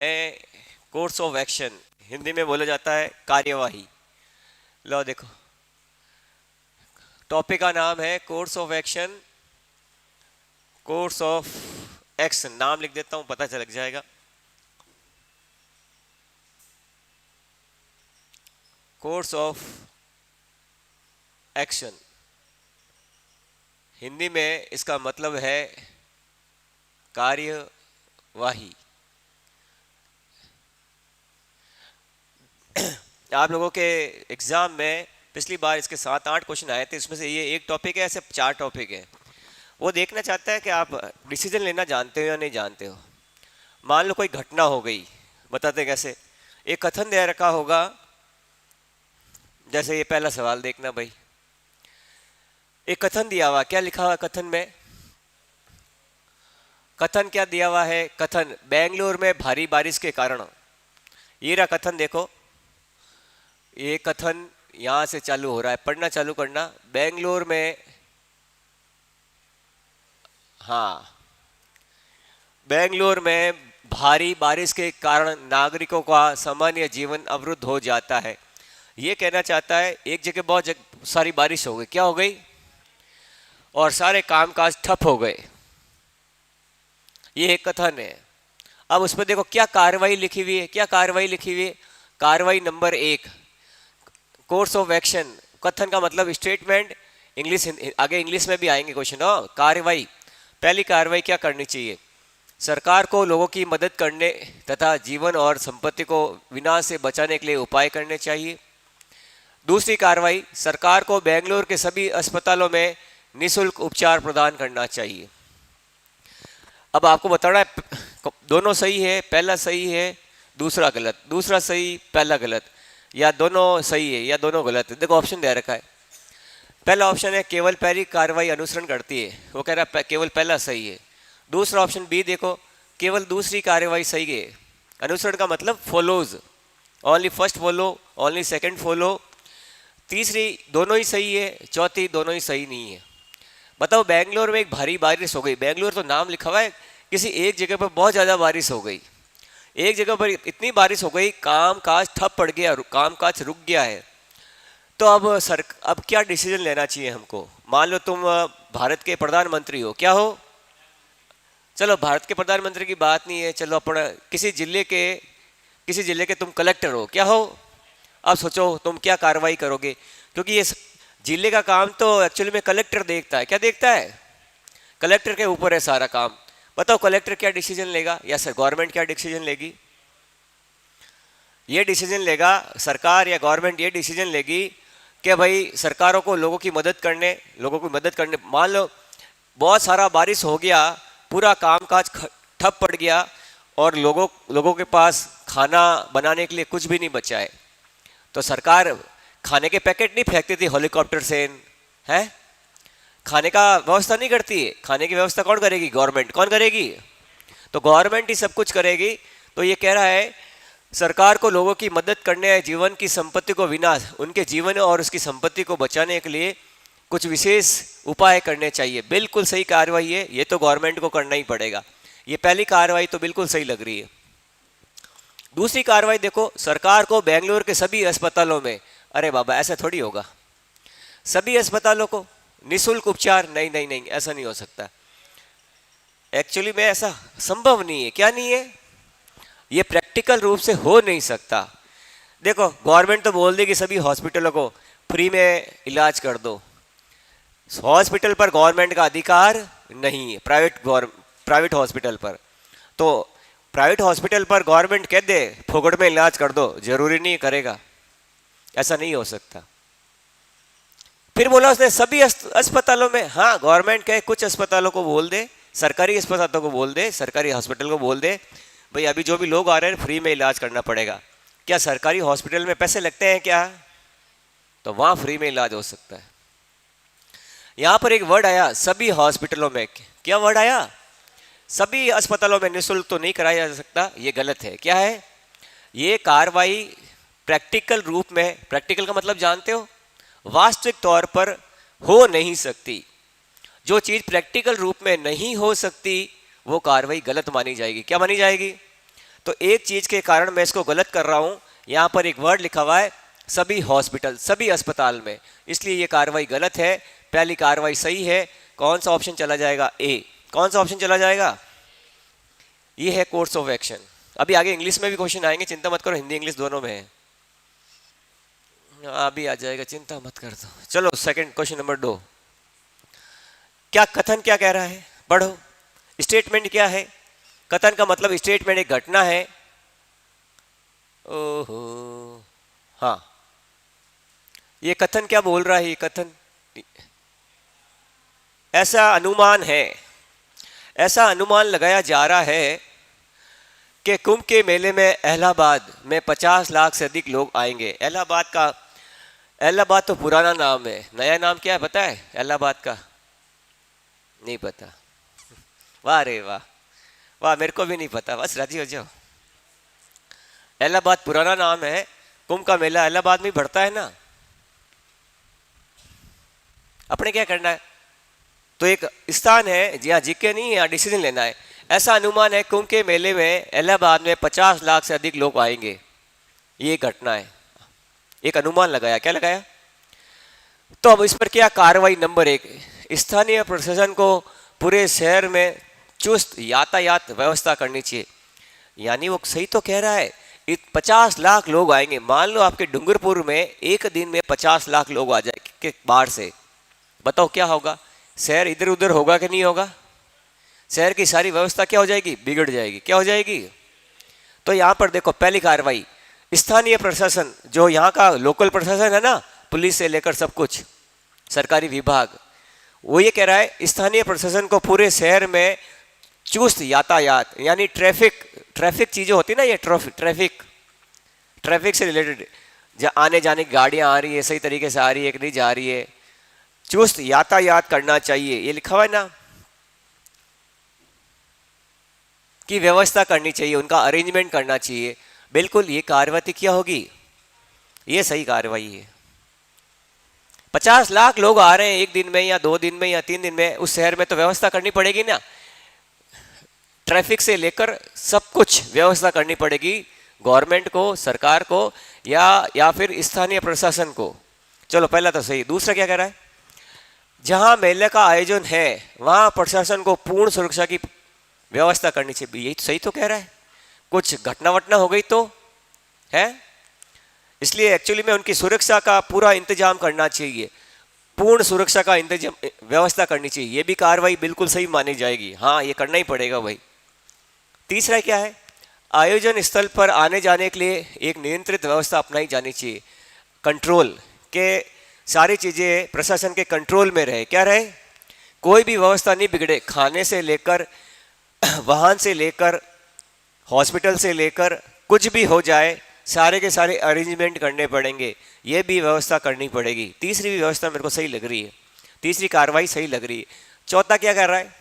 Course of action, Hindi में बोला जाता है कार्यवाही। लो देखो, टॉपिक का नाम है course of action, course of action. नाम लिख देता हूं, पता चल जाएगा। कोर्स ऑफ एक्शन, हिंदी में इसका मतलब है कार्यवाही। आप लोगों के एग्जाम में पिछली बार इसके 7-8 क्वेश्चन आए थे, इसमें से ये एक टॉपिक है, ऐसे 4 टॉपिक है। वो देखना चाहता है कि आप डिसीजन लेना जानते हो या नहीं जानते हो। मान लो कोई घटना हो गई, बताते कैसे। एक कथन दे रखा होगा, जैसे ये पहला सवाल देखना भाई। एक कथन दिया हुआ, क्या लिखा हुआ कथन में? कथन क्या दिया हुआ है? कथन, बेंगलोर में भारी बारिश के कारण। ये रहा कथन, देखो ये कथन यहां से चालू हो रहा है, पढ़ना चालू करना। बेंगलोर में, हाँ, बेंगलोर में भारी बारिश के कारण नागरिकों का सामान्य जीवन अवरुद्ध हो जाता है। ये कहना चाहता है एक जगह बहुत सारी बारिश हो गई, क्या हो गई? और सारे कामकाज ठप हो गए। ये एक कथन है। अब उसमें देखो क्या कार्रवाई लिखी हुई है, क्या कार्रवाई लिखी हुई है? कार्रवाई नंबर 1, कोर्स ऑफ एक्शन। कथन का मतलब स्टेटमेंट, इंग्लिश, आगे इंग्लिश में भी आएंगे क्वेश्चन। कार्रवाई, पहली कार्रवाई क्या करनी चाहिए? सरकार को लोगों की मदद करने तथा जीवन और संपत्ति को विनाश से बचाने के लिए उपाय करने चाहिए। दूसरी कार्रवाई, सरकार को बेंगलोर के सभी अस्पतालों में निःशुल्क उपचार प्रदान करना चाहिए। अब आपको बताना है दोनों सही है, पहला सही है दूसरा गलत, दूसरा सही पहला गलत, या दोनों सही है या दोनों गलत है। देखो ऑप्शन दे रखा है। पहला ऑप्शन है केवल पहली कार्रवाई अनुसरण करती है, वो कह रहा है केवल पहला सही है। दूसरा ऑप्शन बी देखो, केवल दूसरी कार्रवाई सही है। अनुसरण का मतलब follows, only first follow, only second follow. तीसरी दोनों ही सही है, चौथी दोनों ही सही नहीं है। बताओ, बेंगलोर में एक भारी बारिश हो गई। बेंगलोर तो नाम लिखा हुआ है, किसी एक जगह पर बहुत ज़्यादा बारिश हो गई। एक जगह पर इतनी बारिश हो गई, काम काज ठप पड़ गया, काम काज रुक गया है। तो अब क्या डिसीजन लेना चाहिए हमको? मान लो तुम भारत के प्रधानमंत्री हो, क्या हो? चलो भारत के प्रधानमंत्री की बात नहीं है, चलो अपना किसी जिले के तुम कलेक्टर हो, क्या हो? अब सोचो तुम क्या कार्रवाई करोगे, क्योंकि ये जिले का काम तो एक्चुअली में कलेक्टर देखता है। क्या देखता है? कलेक्टर के ऊपर है सारा काम। बताओ कलेक्टर क्या डिसीजन लेगा, या गवर्नमेंट क्या डिसीजन लेगी? ये डिसीजन लेगा सरकार या गवर्नमेंट, ये डिसीजन लेगी कि भाई सरकारों को लोगों की मदद करने। मान लो बहुत सारा बारिश हो गया, पूरा कामकाज ठप पड़ गया और लोगों के पास खाना बनाने के लिए कुछ भी नहीं बचा है, तो सरकार खाने के पैकेट नहीं फेंकती थी हेलीकॉप्टर से, है? खाने का व्यवस्था नहीं करती है। खाने की व्यवस्था कौन करेगी? गवर्नमेंट। कौन करेगी? तो गवर्नमेंट ही सब कुछ करेगी। तो ये कह रहा है सरकार को लोगों की मदद करने, जीवन की संपत्ति को विनाश, उनके जीवन और उसकी संपत्ति को बचाने के लिए कुछ विशेष उपाय करने चाहिए। बिल्कुल सही कार्रवाई है, ये तो गवर्नमेंट को करना ही पड़ेगा। ये पहली कार्रवाई तो बिल्कुल सही लग रही है। दूसरी कार्रवाई देखो, सरकार को बेंगलोर के सभी अस्पतालों में, अरे बाबा ऐसा थोड़ी होगा, सभी अस्पतालों को निःशुल्क उपचार, नहीं नहीं नहीं, ऐसा नहीं हो सकता। एक्चुअली में ऐसा संभव नहीं है। क्या नहीं है? ये प्रैक्टिकल रूप से हो नहीं सकता। देखो गवर्नमेंट तो बोल देगी सभी हॉस्पिटलों को फ्री में इलाज कर दो। हॉस्पिटल पर गवर्नमेंट का अधिकार नहीं है, प्राइवेट हॉस्पिटल पर। तो प्राइवेट हॉस्पिटल पर गवर्नमेंट कह दे फोकट में इलाज कर दो, जरूरी नहीं करेगा, ऐसा नहीं हो सकता। फिर बोला उसने सभी अस्पतालों में, हाँ गवर्नमेंट कहे कुछ अस्पतालों को बोल दे, सरकारी अस्पतालों को बोल दे, सरकारी हॉस्पिटल को बोल दे भाई अभी जो भी लोग आ रहे हैं फ्री में इलाज करना पड़ेगा। क्या सरकारी हॉस्पिटल में पैसे लगते हैं क्या? तो वहां फ्री में इलाज हो सकता है। यहां पर एक वर्ड आया सभी हॉस्पिटलों में, क्या वर्ड आया? सभी अस्पतालों में निःशुल्क तो नहीं कराया जा सकता, ये गलत है। क्या है? ये कार्रवाई प्रैक्टिकल रूप में, प्रैक्टिकल का मतलब जानते हो, वास्तविक तौर पर हो नहीं सकती। जो चीज प्रैक्टिकल रूप में नहीं हो सकती वो कार्रवाई गलत मानी जाएगी। क्या मानी जाएगी? तो एक चीज के कारण मैं इसको गलत कर रहा हूं, यहां पर एक वर्ड लिखा हुआ है सभी हॉस्पिटल, सभी अस्पताल में, इसलिए ये कार्रवाई गलत है। पहली कार्रवाई सही है। कौन सा ऑप्शन चला जाएगा? ए। कौन सा ऑप्शन चला जाएगा? ये है कोर्स ऑफ एक्शन। अभी आगे इंग्लिश में भी क्वेश्चन आएंगे, चिंता मत करो, हिंदी इंग्लिश दोनों में है, अभी आ जाएगा, चिंता मत कर दो। चलो सेकंड क्वेश्चन नंबर 2। क्या कथन क्या कह रहा है? पढ़ो। स्टेटमेंट क्या है? कथन का मतलब स्टेटमेंट एक घटना है। ओहो, हाँ, ये कथन क्या बोल रहा है? ये कथन ऐसा अनुमान है, ऐसा अनुमान लगाया जा रहा है कि कुंभ के मेले में इलाहाबाद में 50 लाख से अधिक लोग आएंगे। इलाहाबाद का, इलाहाबाद तो पुराना नाम है, नया नाम क्या है पता है इलाहाबाद का? नहीं पता? वाह रे वाह, वाह, मेरे को भी नहीं पता, बस राजी हो जाओ। इलाहाबाद पुराना नाम है, कुंभ का मेला इलाहाबाद में बढ़ता है ना। अपने क्या करना है? तो एक स्थान है, जी हाँ, जीके नहीं, यहाँ डिसीजन लेना है। ऐसा अनुमान है कुंभ के मेले में इलाहाबाद में 50 लाख से अधिक लोग आएंगे। ये घटना है, एक अनुमान लगाया। क्या लगाया? तो अब इस पर क्या कार्रवाई? नंबर 1, स्थानीय प्रशासन को पूरे शहर में चुस्त यातायात व्यवस्था करनी चाहिए। यानी वो सही तो कह रहा है, 50 लाख लोग आएंगे। मान लो आपके डूंगरपुर में एक दिन में 50 लाख लोग आ जाए बाहर से, बताओ क्या होगा? शहर इधर उधर होगा कि नहीं होगा? शहर की सारी व्यवस्था क्या हो जाएगी? बिगड़ जाएगी। क्या हो जाएगी? तो यहाँ पर देखो, पहली कार्रवाई, स्थानीय प्रशासन, जो यहाँ का लोकल प्रशासन है ना, पुलिस से लेकर सब कुछ सरकारी विभाग, वो ये कह रहा है स्थानीय प्रशासन को पूरे शहर में चुस्त यातायात, यानी ट्रैफिक चीज़ें होती ना, ये ट्रैफिक से रिलेटेड, जहाँ आने जाने की गाड़ियाँ आ रही है, सही तरीके से आ रही है कि नहीं जा रही है, चुस्त यातायात करना चाहिए। ये लिखा हुआ है ना, की व्यवस्था करनी चाहिए, उनका अरेंजमेंट करना चाहिए। बिल्कुल, ये कार्रवाई क्या होगी? ये सही कार्रवाई है। 50 लाख लोग आ रहे हैं एक दिन में या 2 दिन में या 3 दिन में, उस शहर में तो व्यवस्था करनी पड़ेगी ना। ट्रैफिक से लेकर सब कुछ व्यवस्था करनी पड़ेगी गवर्नमेंट को, सरकार को, या फिर स्थानीय प्रशासन को। चलो पहला तो सही। दूसरा क्या कह रहा है? जहां मेले का आयोजन है वहां प्रशासन को पूर्ण सुरक्षा की व्यवस्था करनी चाहिए। यही तो सही तो कह रहा है। कुछ घटना वटना हो गई तो है, इसलिए एक्चुअली में उनकी सुरक्षा का पूरा इंतजाम करना चाहिए, पूर्ण सुरक्षा का इंतजाम व्यवस्था करनी चाहिए। ये भी कार्रवाई बिल्कुल सही मानी जाएगी। हाँ, ये करना ही पड़ेगा भाई। तीसरा क्या है? आयोजन स्थल पर आने जाने के लिए एक नियंत्रित व्यवस्था अपनाई जानी चाहिए। कंट्रोल के सारी चीज़ें प्रशासन के कंट्रोल में रहे। क्या रहे? कोई भी व्यवस्था नहीं बिगड़े, खाने से लेकर, वाहन से लेकर, हॉस्पिटल से लेकर, कुछ भी हो जाए, सारे के सारे अरेंजमेंट करने पड़ेंगे। ये भी व्यवस्था करनी पड़ेगी। तीसरी भी व्यवस्था मेरे को सही लग रही है, तीसरी कार्रवाई सही लग रही है। चौथा क्या कर रहा है?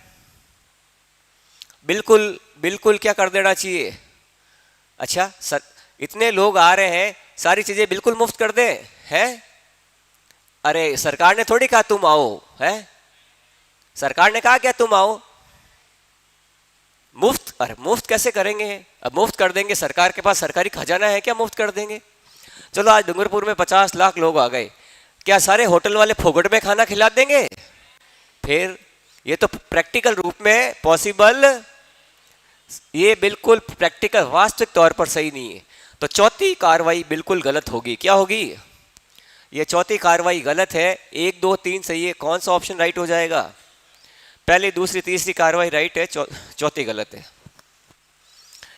बिल्कुल क्या कर देना चाहिए? अच्छा सर, इतने लोग आ रहे हैं, सारी चीजें बिल्कुल मुफ्त कर दे हैं? अरे सरकार ने थोड़ी कहा तुम आओ, है? सरकार ने कहा क्या तुम आओ? मुफ्त? अरे मुफ्त कैसे करेंगे? अब मुफ्त कर देंगे? सरकार के पास सरकारी खजाना है क्या मुफ्त कर देंगे? चलो आज डूंगरपुर में 50 लाख लोग आ गए, क्या सारे होटल वाले फोगट में खाना खिला देंगे? फिर ये तो प्रैक्टिकल रूप में पॉसिबल, ये बिल्कुल प्रैक्टिकल वास्तविक तौर पर सही नहीं है। तो चौथी कार्रवाई बिल्कुल गलत होगी। क्या होगी? ये चौथी कार्रवाई गलत है। 1 2 3 सही है, कौन सा ऑप्शन राइट हो जाएगा? पहली, दूसरी, तीसरी कार्रवाई राइट है, चौथी गलत है।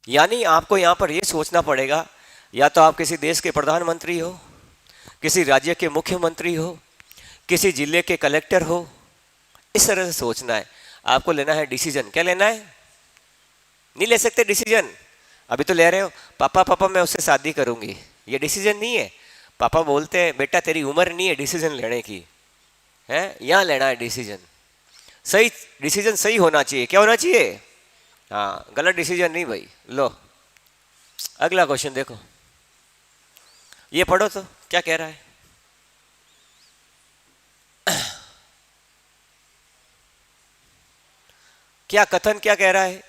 यानी आपको यहां पर यह सोचना पड़ेगा, या तो आप किसी देश के प्रधानमंत्री हो, किसी राज्य के मुख्यमंत्री हो, किसी जिले के कलेक्टर हो, इस तरह से सोचना है। आपको लेना है डिसीजन। क्या लेना है? नहीं ले सकते डिसीजन, अभी तो ले रहे हो पापा मैं उससे शादी करूंगी, ये डिसीजन नहीं है। पापा बोलते हैं बेटा तेरी उम्र नहीं है डिसीजन लेने की, है? यहाँ लेना है डिसीजन। सही डिसीजन सही होना चाहिए। क्या होना चाहिए? हाँ, गलत डिसीजन नहीं भाई। लो अगला क्वेश्चन देखो, ये पढ़ो तो क्या कह रहा है। क्या कथन क्या कह रहा है?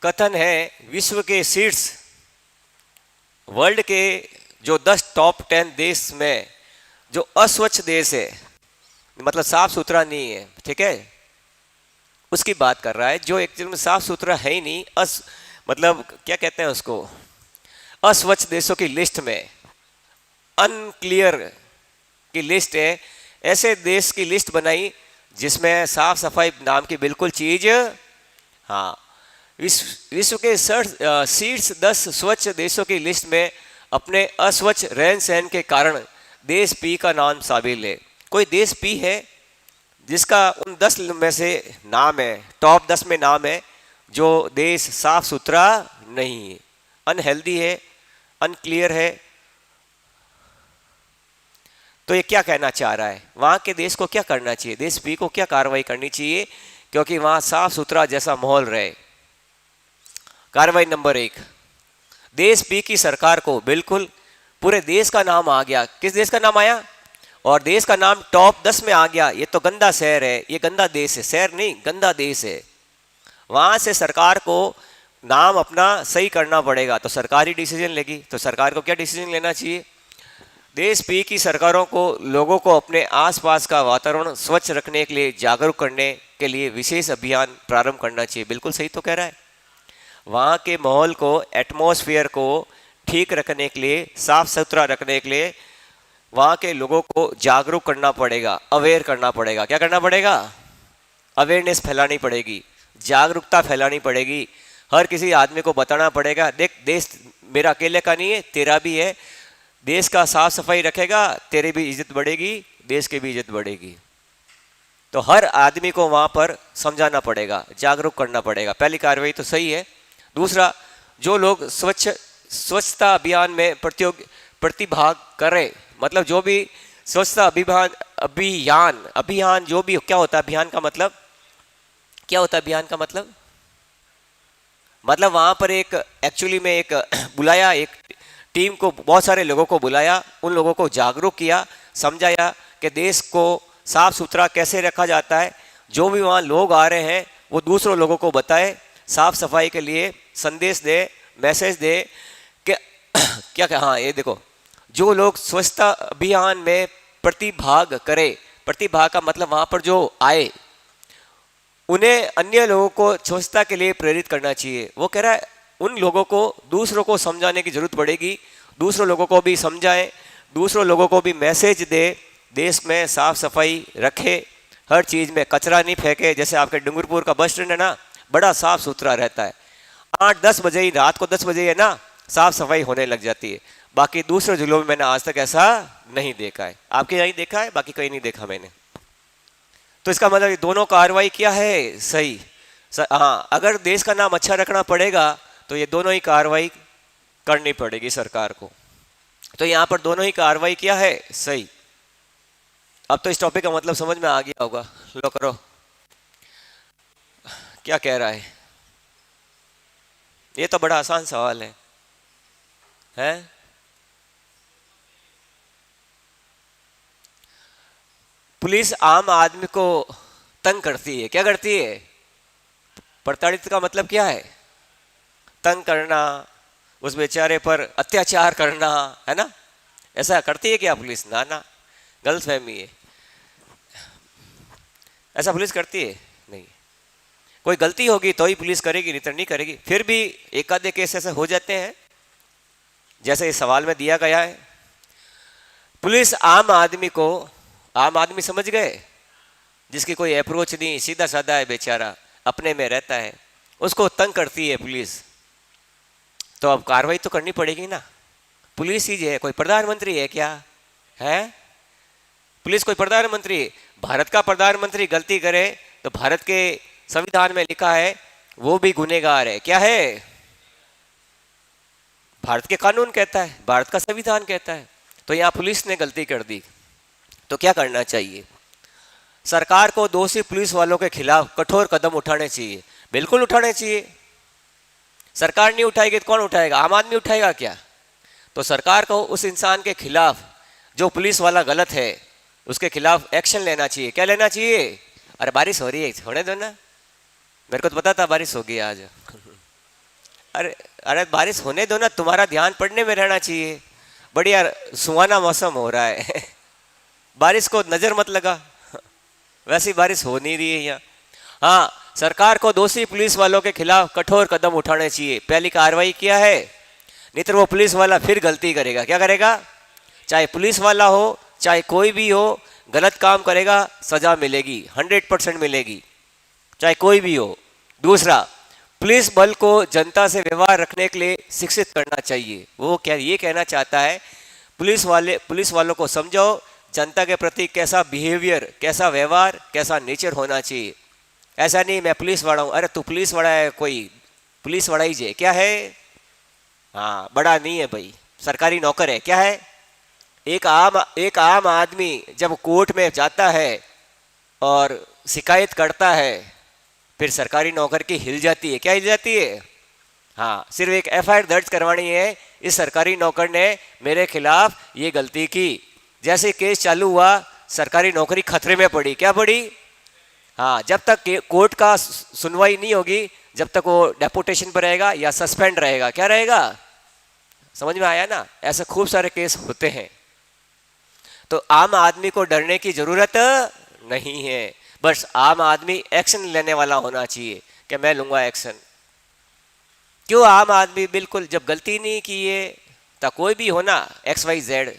कथन है विश्व के शीर्ष वर्ल्ड के जो 10 टॉप 10 देश में जो अस्वच्छ देश है, मतलब साफ सुथरा नहीं है, ठीक है, उसकी बात कर रहा है। जो एक्चुअल में साफ सुथरा है ही नहीं, मतलब क्या कहते हैं उसको, अस्वच्छ देशों की लिस्ट में, अनक्लियर की लिस्ट है। ऐसे देश की लिस्ट बनाई जिसमें साफ सफाई नाम की बिल्कुल चीज, हाँ, विश्व के शीर्ष 10 स्वच्छ देशों की लिस्ट में अपने अस्वच्छ रहन सहन के कारण देश पी का नाम शामिल है। कोई देश पी है जिसका उन 10 में से नाम है, टॉप 10 में नाम है, जो देश साफ सुथरा नहीं है, अनहेल्दी है, अनक्लियर है। तो ये क्या कहना चाह रहा है, वहाँ के देश को क्या करना चाहिए, देश पी को क्या कार्रवाई करनी चाहिए, क्योंकि वहाँ साफ सुथरा जैसा माहौल रहे। कार्रवाई नंबर 1, देश पी की सरकार को, बिल्कुल पूरे देश का नाम आ गया, किस देश का नाम आया, और देश का नाम टॉप 10 में आ गया, ये तो गंदा शहर है, ये गंदा देश है, शहर नहीं गंदा देश है। वहाँ से सरकार को नाम अपना सही करना पड़ेगा, तो सरकार ही डिसीजन लेगी। तो सरकार को क्या डिसीजन लेना चाहिए, देश पी की सरकारों को लोगों को अपने आसपास का वातावरण स्वच्छ रखने के लिए जागरूक करने के लिए विशेष अभियान प्रारंभ करना चाहिए। बिल्कुल सही तो कह रहा है। वहाँ के माहौल को, एटमॉस्फेयर को ठीक रखने के लिए, साफ सुथरा रखने के लिए वहाँ के लोगों को जागरूक करना पड़ेगा, अवेयर करना पड़ेगा। क्या करना पड़ेगा, अवेयरनेस फैलानी पड़ेगी, जागरूकता फैलानी पड़ेगी। हर किसी आदमी को बताना पड़ेगा, देख देश मेरा अकेले का नहीं है, तेरा भी है, देश का साफ सफाई रखेगा, तेरी भी इज्जत बढ़ेगी, देश की भी इज्जत बढ़ेगी। तो हर आदमी को वहाँ पर समझाना पड़ेगा, जागरूक करना पड़ेगा। पहली कार्रवाई तो सही है। दूसरा, जो लोग स्वच्छता अभियान में प्रतिभाग करें, मतलब जो भी स्वच्छता अभियान जो भी, क्या होता है अभियान का मतलब, क्या होता है अभियान का मतलब वहां पर एक एक्चुअली में एक बुलाया, एक टीम को, बहुत सारे लोगों को बुलाया, उन लोगों को जागरूक किया, समझाया कि देश को साफ सुथरा कैसे रखा जाता है। जो भी वहाँ लोग आ रहे हैं वो दूसरों लोगों को बताए, साफ सफाई के लिए संदेश दे, मैसेज दे कि क्या, हाँ ये देखो, जो लोग स्वच्छता अभियान में प्रतिभाग करें, प्रतिभाग का मतलब वहाँ पर जो आए, उन्हें अन्य लोगों को स्वच्छता के लिए प्रेरित करना चाहिए। वो कह रहा है उन लोगों को दूसरों को समझाने की जरूरत पड़ेगी, दूसरों लोगों को भी समझाएं, दूसरों लोगों को भी मैसेज दे, देश में साफ सफाई रखे, हर चीज़ में कचरा नहीं फेंके। जैसे आपके डूंगरपुर का बस स्टैंड है ना, बड़ा साफ सुथरा रहता है, 8-10 बजे ही, रात को 10 बजे है ना, साफ सफाई होने लग जाती है। बाकी दूसरे जिलों में मैंने आज तक ऐसा नहीं देखा है। आपके यहाँ देखा है, बाकी कहीं नहीं देखा मैंने। तो इसका मतलब दोनों कार्रवाई क्या है, सही। हाँ, अगर देश का नाम अच्छा रखना पड़ेगा तो ये दोनों ही कार्रवाई करनी पड़ेगी सरकार को। तो यहाँ पर दोनों ही कार्रवाई क्या है, सही। अब तो इस टॉपिक का मतलब समझ में आ गया होगा। लो करो, क्या कह रहा है, ये तो बड़ा आसान सवाल है, हैं? पुलिस आम आदमी को तंग करती है, क्या करती है, प्रताड़ित का मतलब क्या है, तंग करना, उस बेचारे पर अत्याचार करना, है ना, ऐसा करती है क्या पुलिस? ना ना, गलत फहमी है, ऐसा पुलिस करती है नहीं। कोई गलती होगी तो ही पुलिस करेगी, नहीं तो नहीं करेगी। फिर भी एक आधे केस ऐसे हो जाते हैं जैसे इस सवाल में दिया गया है। पुलिस आम आदमी को, आम आदमी समझ गए, जिसकी कोई अप्रोच नहीं, सीधा साधा है बेचारा, अपने में रहता है, उसको तंग करती है पुलिस। तो अब कार्रवाई तो करनी पड़ेगी ना। पुलिस ही है, कोई प्रधानमंत्री है क्या, है पुलिस कोई प्रधानमंत्री? भारत का प्रधानमंत्री गलती करे तो भारत के संविधान में लिखा है वो भी गुनहगार है। क्या है? भारत के कानून कहता है, भारत का संविधान कहता है। तो यहाँ पुलिस ने गलती कर दी, तो क्या करना चाहिए? सरकार को दोषी पुलिस वालों के खिलाफ कठोर कदम उठाने चाहिए, बिल्कुल उठाने चाहिए। सरकार नहीं उठाएगी तो कौन उठाएगा? आम आदमी उठाएगा क्या? तो सरकार को उस इंसान के खिलाफ, जो पुलिस वाला गलत है, उसके खिलाफ एक्शन लेना चाहिए। क्या लेना चाहिए? अरे बारिश हो रही है, छोड़े दो ना, मेरे को तो पता था बारिश होगी आज। अरे अरे बारिश होने दो ना, तुम्हारा ध्यान पढ़ने में रहना चाहिए। बढ़िया सुहाना मौसम हो रहा है बारिश को नजर मत लगा, वैसी बारिश हो नहीं रही है यहाँ। हाँ, सरकार को दोषी पुलिस वालों के खिलाफ कठोर कदम उठाने चाहिए। पहली कार्रवाई किया है, नहीं तो वो पुलिस वाला फिर गलती करेगा। क्या करेगा? चाहे पुलिस वाला हो चाहे कोई भी हो, गलत काम करेगा सजा मिलेगी, 100% मिलेगी, चाहे कोई भी हो। दूसरा, पुलिस बल को जनता से व्यवहार रखने के लिए शिक्षित करना चाहिए। वो क्या ये कहना चाहता है, पुलिस वालों को समझाओ जनता के प्रति कैसा बिहेवियर, कैसा व्यवहार, कैसा नेचर होना चाहिए। ऐसा नहीं मैं पुलिस वाला हूँ, अरे तू पुलिस वाला है, कोई पुलिस वाला ही जे क्या है? हाँ, बड़ा नहीं है भाई, सरकारी नौकर है। क्या है? एक आम आदमी जब कोर्ट में जाता है और शिकायत करता है, फिर सरकारी नौकर की हिल जाती है। क्या हिल जाती है? हाँ, सिर्फ एक एफआईआर दर्ज करवानी है, इस सरकारी नौकर ने मेरे खिलाफ ये गलती की। जैसे केस चालू हुआ, सरकारी नौकरी खतरे में पड़ी। क्या पड़ी? हाँ, जब तक कोर्ट का सुनवाई नहीं होगी, जब तक वो डेपुटेशन पर रहेगा या सस्पेंड रहेगा। क्या रहेगा? समझ में आया ना? ऐसे खूब सारे केस होते हैं। तो आम आदमी को डरने की जरूरत नहीं है, बस आम आदमी एक्शन लेने वाला होना चाहिए कि मैं लूंगा एक्शन। क्यों आम आदमी बिल्कुल जब गलती नहीं की है, तो कोई भी हो ना, XYZ,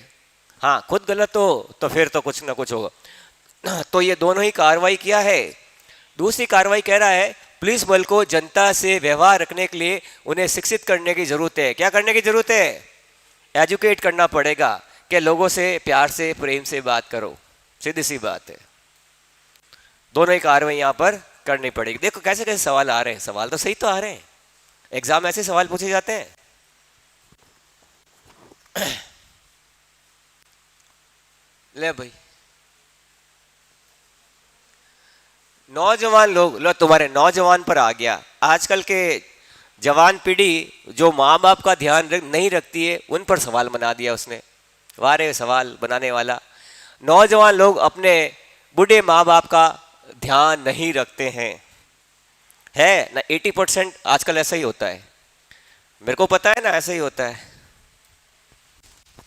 हाँ खुद गलत हो तो फिर तो कुछ ना कुछ होगा। तो ये दोनों ही कार्रवाई किया है। दूसरी कार्रवाई कह रहा है, पुलिस बल को जनता से व्यवहार रखने के लिए उन्हें शिक्षित करने की जरूरत है। क्या करने की जरूरत है? एजुकेट करना पड़ेगा कि लोगों से प्यार से प्रेम से बात करो। सीधी सी बात है। दोनों ही कार्रवाई यहाँ पर करनी पड़ेगी। देखो कैसे कैसे सवाल आ रहे हैं, सवाल तो सही तो आ रहे हैं, एग्जाम ऐसे सवाल पूछे जाते हैं। ले भाई, नौजवान लोग, लो तुम्हारे नौजवान पर आ गया। आजकल के जवान पीढ़ी जो माँ बाप का ध्यान नहीं रखती है, उन पर सवाल बना दिया उसने। वारे सवाल बनाने वाला। नौजवान लोग अपने बूढ़े माँ बाप का ध्यान नहीं रखते हैं, है ना? 80% आजकल ऐसा ही होता है, मेरे को पता है ना, ऐसा ही होता है,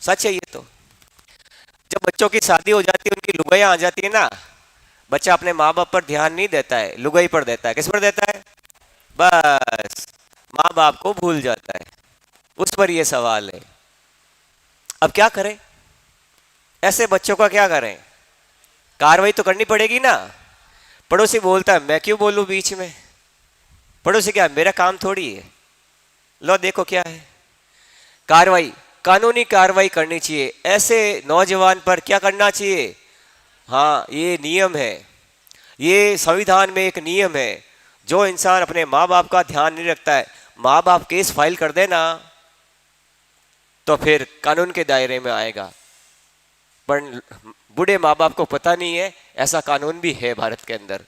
सच है ये तो। जब बच्चों की शादी हो जाती है, उनकी लुगाइयाँ आ जाती है ना, बच्चा अपने माँ बाप पर ध्यान नहीं देता है, लुगाई पर देता है। किस पर देता है? बस माँ बाप को भूल जाता है। उस पर यह सवाल है। अब क्या करें? ऐसे बच्चों का क्या करें? कार्रवाई तो करनी पड़ेगी ना। पड़ोसी बोलता है, मैं क्यों बोलूं बीच में? पड़ोसी क्या मेरा काम थोड़ी है। लो देखो क्या है, कार्रवाई, कानूनी कार्रवाई करनी चाहिए। ऐसे नौजवान पर क्या करना चाहिए? हाँ, ये नियम है, ये संविधान में एक नियम है। जो इंसान अपने माँ बाप का ध्यान नहीं रखता है, माँ बाप केस फाइल कर देना तो फिर कानून के दायरे में आएगा। पर बूढ़े माँ बाप को पता नहीं है, ऐसा कानून भी है भारत के अंदर।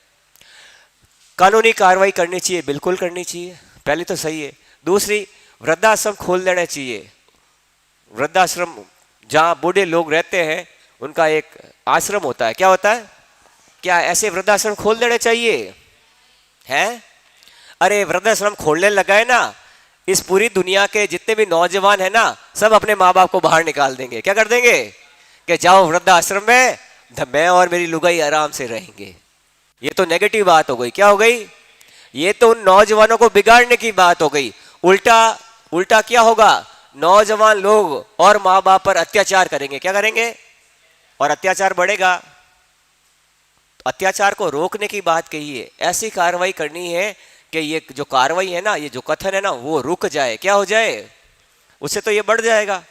कानूनी कार्रवाई करनी चाहिए, बिल्कुल करनी चाहिए, पहले तो सही है। दूसरी, वृद्धाश्रम खोल देना चाहिए। वृद्धाश्रम जहाँ बूढ़े लोग रहते हैं, उनका एक आश्रम होता है। क्या होता है? क्या ऐसे वृद्धाश्रम खोल देने चाहिए? हैं? अरे वृद्धाश्रम खोलने लगा है ना, इस पूरी दुनिया के जितने भी नौजवान है ना, सब अपने माँ बाप को बाहर निकाल देंगे। क्या कर देंगे? कि जाओ वृद्धाश्रम में, मैं और मेरी लुगाई आराम से रहेंगे। ये तो नेगेटिव बात हो गई। क्या हो गई? ये तो उन नौजवानों को बिगाड़ने की बात हो गई। उल्टा उल्टा क्या होगा? नौजवान लोग और माँ बाप पर अत्याचार करेंगे। क्या करेंगे? और अत्याचार बढ़ेगा। अत्याचार को रोकने की बात कही है। ऐसी कार्रवाई करनी है कि ये जो कार्रवाई है ना, ये जो कथन है ना, वो रुक जाए। क्या हो जाए? उससे तो ये बढ़ जाएगा,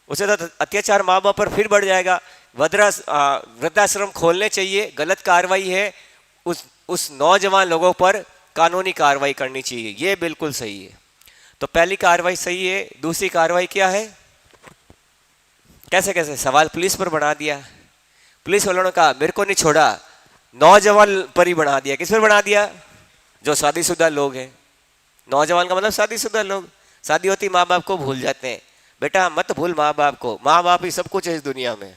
उससे तो अत्याचार माँ बाप पर फिर बढ़ जाएगा। वृद्धाश्रम खोलने चाहिए, गलत कार्रवाई है। उस नौजवान लोगों पर कानूनी कार्रवाई करनी चाहिए, ये बिल्कुल सही है। तो पहली कार्रवाई सही है। दूसरी कार्रवाई क्या है? कैसे कैसे सवाल पुलिस पर बना दिया। पुलिस वालों ने कहा मेरे को नहीं छोड़ा, नौजवान पर ही बना दिया। किस पर बना दिया? जो शादीशुदा लोग हैं। नौजवान का मतलब शादीशुदा लोग। शादी होती माँ बाप को भूल जाते हैं। बेटा मत भूल माँ बाप को, माँ बाप ही सब कुछ है इस दुनिया में।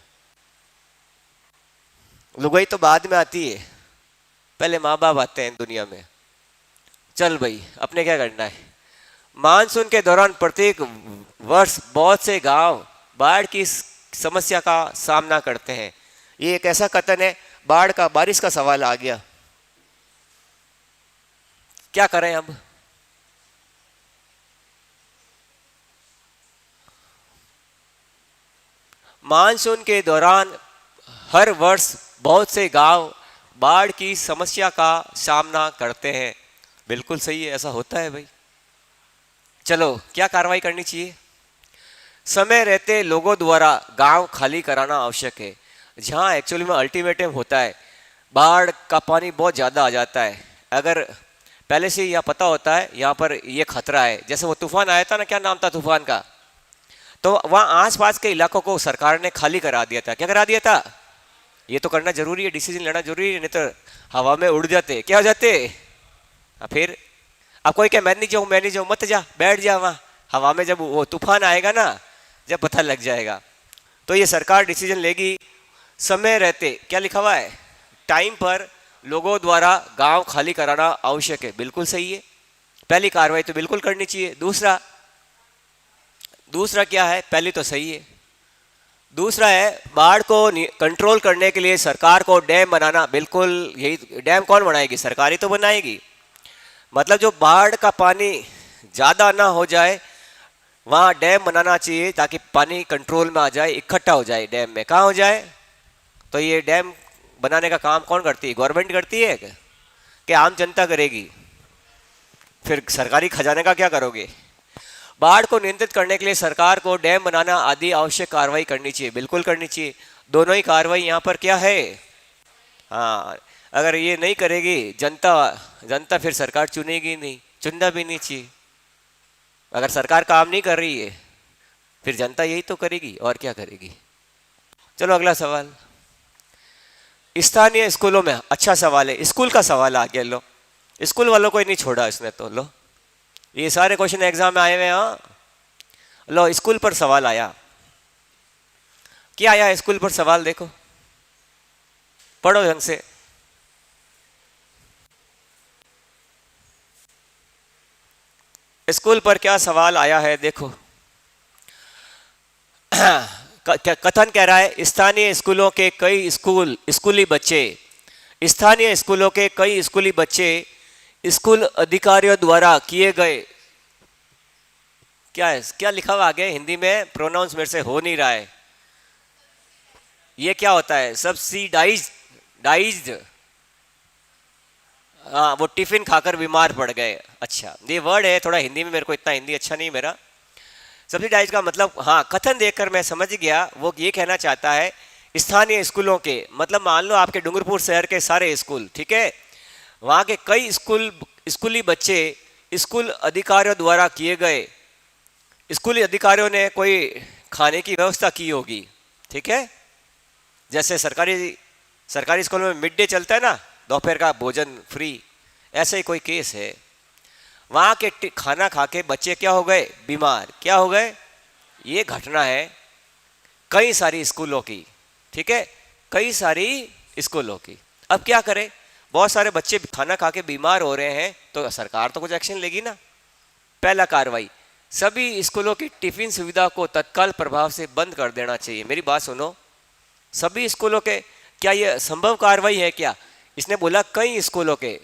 लुगाई तो बाद में आती है, पहले माँ बाप आते हैं दुनिया में। चल भाई, अपने क्या करना है? मानसून के दौरान प्रत्येक वर्ष बहुत से गांव बाढ़ की समस्या का सामना करते हैं। ये एक ऐसा कथन है, बाढ़ का बारिश का सवाल आ गया, क्या करें अब। मानसून के दौरान हर वर्ष बहुत से गांव बाढ़ की समस्या का सामना करते हैं। बिल्कुल सही है, ऐसा होता है भाई। चलो क्या कार्रवाई करनी चाहिए? समय रहते लोगों द्वारा गांव खाली कराना आवश्यक है। जहां एक्चुअली में अल्टीमेटम होता है, बाढ़ का पानी बहुत ज़्यादा आ जाता है, अगर पहले से यह पता होता है यहाँ पर ये खतरा है, जैसे वो तूफान आया था ना, क्या नाम था तूफान का, तो वहाँ आसपास के इलाकों को सरकार ने खाली करा दिया था। क्या करा दिया था? ये तो करना जरूरी है, डिसीजन लेना जरूरी है, नहीं तो हवा में उड़ जाते, क्या हो जाते। फिर अब कोई क्या मैं नहीं जाऊँ, मत जा, बैठ जा वहाँ हवा में, जब वो तूफान आएगा ना, जब पता लग जाएगा। तो ये सरकार डिसीजन लेगी। समय रहते, क्या लिखा हुआ है, टाइम पर लोगों द्वारा गांव खाली कराना आवश्यक है। बिल्कुल सही है, पहली कार्रवाई तो बिल्कुल करनी चाहिए। दूसरा क्या है, पहली तो सही है। दूसरा है बाढ़ को कंट्रोल करने के लिए सरकार को डैम बनाना। बिल्कुल यही, डैम कौन बनाएगी? सरकार ही तो बनाएगी। मतलब जो बाढ़ का पानी ज़्यादा ना हो जाए वहाँ डैम बनाना चाहिए, ताकि पानी कंट्रोल में आ जाए, इकट्ठा हो जाए डैम में। कहाँ हो जाए? तो ये डैम बनाने का काम कौन करती है? गवर्नमेंट करती है कि आम जनता करेगी? फिर सरकारी खजाने का क्या करोगे? बाढ़ को नियंत्रित करने के लिए सरकार को डैम बनाना आदि आवश्यक कार्रवाई करनी चाहिए। बिल्कुल करनी चाहिए। दोनों ही कार्रवाई यहाँ पर क्या है, हाँ, अगर ये नहीं करेगी जनता फिर सरकार चुनेगी नहीं, चुनना भी नहीं चाहिए। अगर सरकार काम नहीं कर रही है फिर जनता यही तो करेगी, और क्या करेगी। चलो अगला सवाल, स्थानीय स्कूलों में। अच्छा सवाल है, स्कूल का सवाल आ गया। लो, स्कूल वालों को ही नहीं छोड़ा इसने तो। लो, ये सारे क्वेश्चन एग्जाम में आए हुए हैं। हाँ, लो स्कूल पर सवाल आया। क्या आया स्कूल पर सवाल? देखो, पढ़ो ढंग से। स्कूल पर क्या सवाल आया है देखो। कथन कह रहा है, स्थानीय स्कूलों के कई स्कूली बच्चे स्कूल अधिकारियों द्वारा किए गए, क्या है, क्या लिखा हुआ आगे हिंदी में, प्रोनाउंस मेरे से हो नहीं रहा है। ये क्या होता है? सब्सिडाइज्ड। हाँ, वो टिफिन खाकर बीमार पड़ गए। अच्छा, ये वर्ड है, थोड़ा हिंदी में मेरे को इतना हिंदी अच्छा नहीं मेरा। सब्सिडाइज का मतलब, हाँ, कथन देखकर मैं समझ गया, वो ये कहना चाहता है स्थानीय स्कूलों के, मतलब मान लो आपके डूंगरपुर शहर के सारे स्कूल, ठीक है, वहाँ के कई स्कूली बच्चे स्कूल अधिकारियों द्वारा किए गए, स्कूली अधिकारियों ने कोई खाने की व्यवस्था की होगी, ठीक है, जैसे सरकारी स्कूल में मिड डे चलता है ना, दोपहर का भोजन फ्री, ऐसा ही कोई केस है। वहाँ के खाना खा के बच्चे क्या हो गए? बीमार। क्या हो गए? ये घटना है कई सारी स्कूलों की, ठीक है, कई सारी स्कूलों की। अब क्या करें, बहुत सारे बच्चे खाना खा के बीमार हो रहे हैं, तो सरकार तो कुछ एक्शन लेगी ना। पहला कार्रवाई, सभी स्कूलों की टिफिन सुविधा को तत्काल प्रभाव से बंद कर देना चाहिए। मेरी बात सुनो, सभी स्कूलों के, क्या ये संभव कार्रवाई है क्या? इसने बोला कई स्कूलों के,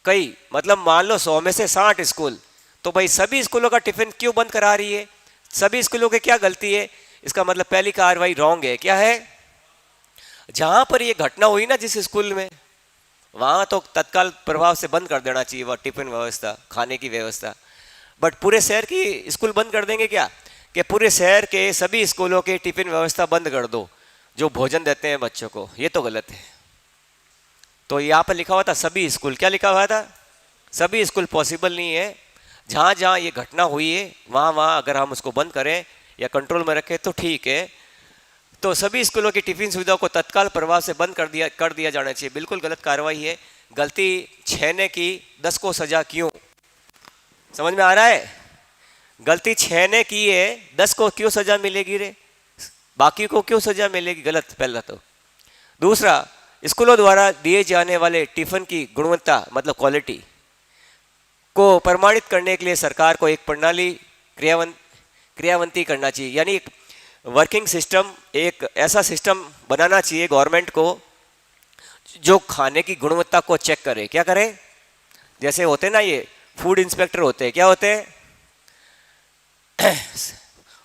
कई मतलब मान लो 100 में से 60 स्कूल, तो भाई सभी स्कूलों का टिफिन क्यों बंद करा रही है? सभी स्कूलों की क्या गलती है? इसका मतलब पहली कार्रवाई रॉन्ग है। क्या है? जहां पर ये घटना हुई ना जिस स्कूल में, वहां तो तत्काल प्रभाव से बंद कर देना चाहिए वह टिफिन व्यवस्था, खाने की व्यवस्था। बट पूरे शहर की स्कूल बंद कर देंगे क्या? कि पूरे शहर के सभी स्कूलों की टिफिन व्यवस्था बंद कर दो जो भोजन देते हैं बच्चों को, ये तो गलत है। तो यहाँ पर लिखा हुआ था सभी स्कूल, क्या लिखा हुआ था? सभी स्कूल पॉसिबल नहीं है। जहाँ जहाँ ये घटना हुई है वहाँ वहाँ अगर हम उसको बंद करें या कंट्रोल में रखें तो ठीक है। तो सभी स्कूलों की टिफिन सुविधा को तत्काल प्रभाव से बंद कर दिया जाना चाहिए। बिल्कुल गलत कार्रवाई है। गलती 6 ने की 10 को सजा क्यों? समझ में आ रहा है? गलती 6 ने की है, 10 को क्यों सजा मिलेगी रे? बाकी को क्यों सजा मिलेगी? गलत पहला तो। दूसरा, स्कूलों द्वारा दिए जाने वाले टिफिन की गुणवत्ता मतलब क्वालिटी, को प्रमाणित करने के लिए सरकार को एक प्रणाली क्रियावंती करना चाहिए, यानी एक वर्किंग सिस्टम, एक ऐसा सिस्टम बनाना चाहिए गवर्नमेंट को जो खाने की गुणवत्ता को चेक करे। क्या करे? जैसे होते ना ये फूड इंस्पेक्टर होते हैं, क्या होते हैं?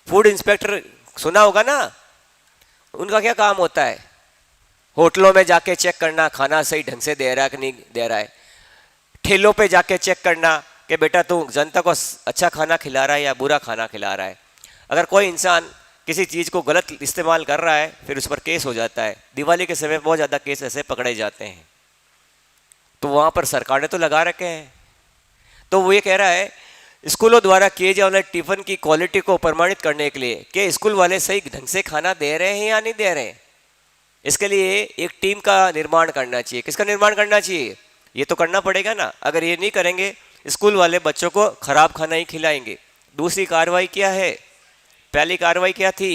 फूड इंस्पेक्टर सुना होगा ना, उनका क्या काम होता है? होटलों में जाके चेक करना खाना सही ढंग से दे रहा है कि नहीं दे रहा है, ठेलों पे जाके चेक करना कि बेटा तू जनता को अच्छा खाना खिला रहा है या बुरा खाना खिला रहा है। अगर कोई इंसान किसी चीज़ को गलत इस्तेमाल कर रहा है फिर उस पर केस हो जाता है। दिवाली के समय बहुत ज़्यादा केस ऐसे पकड़े जाते हैं, तो वहाँ पर सरकार ने तो लगा रखे हैं। तो वो ये कह रहा है स्कूलों द्वारा किए जाने वाले टिफिन की क्वालिटी को प्रमाणित करने के लिए कि स्कूल वाले सही ढंग से खाना दे रहे हैं या नहीं दे रहे हैं, इसके लिए एक टीम का निर्माण करना चाहिए। किसका निर्माण करना चाहिए? ये तो करना पड़ेगा ना। अगर ये नहीं करेंगे स्कूल वाले बच्चों को खराब खाना ही खिलाएंगे। दूसरी कार्रवाई क्या है? पहली कार्रवाई क्या थी?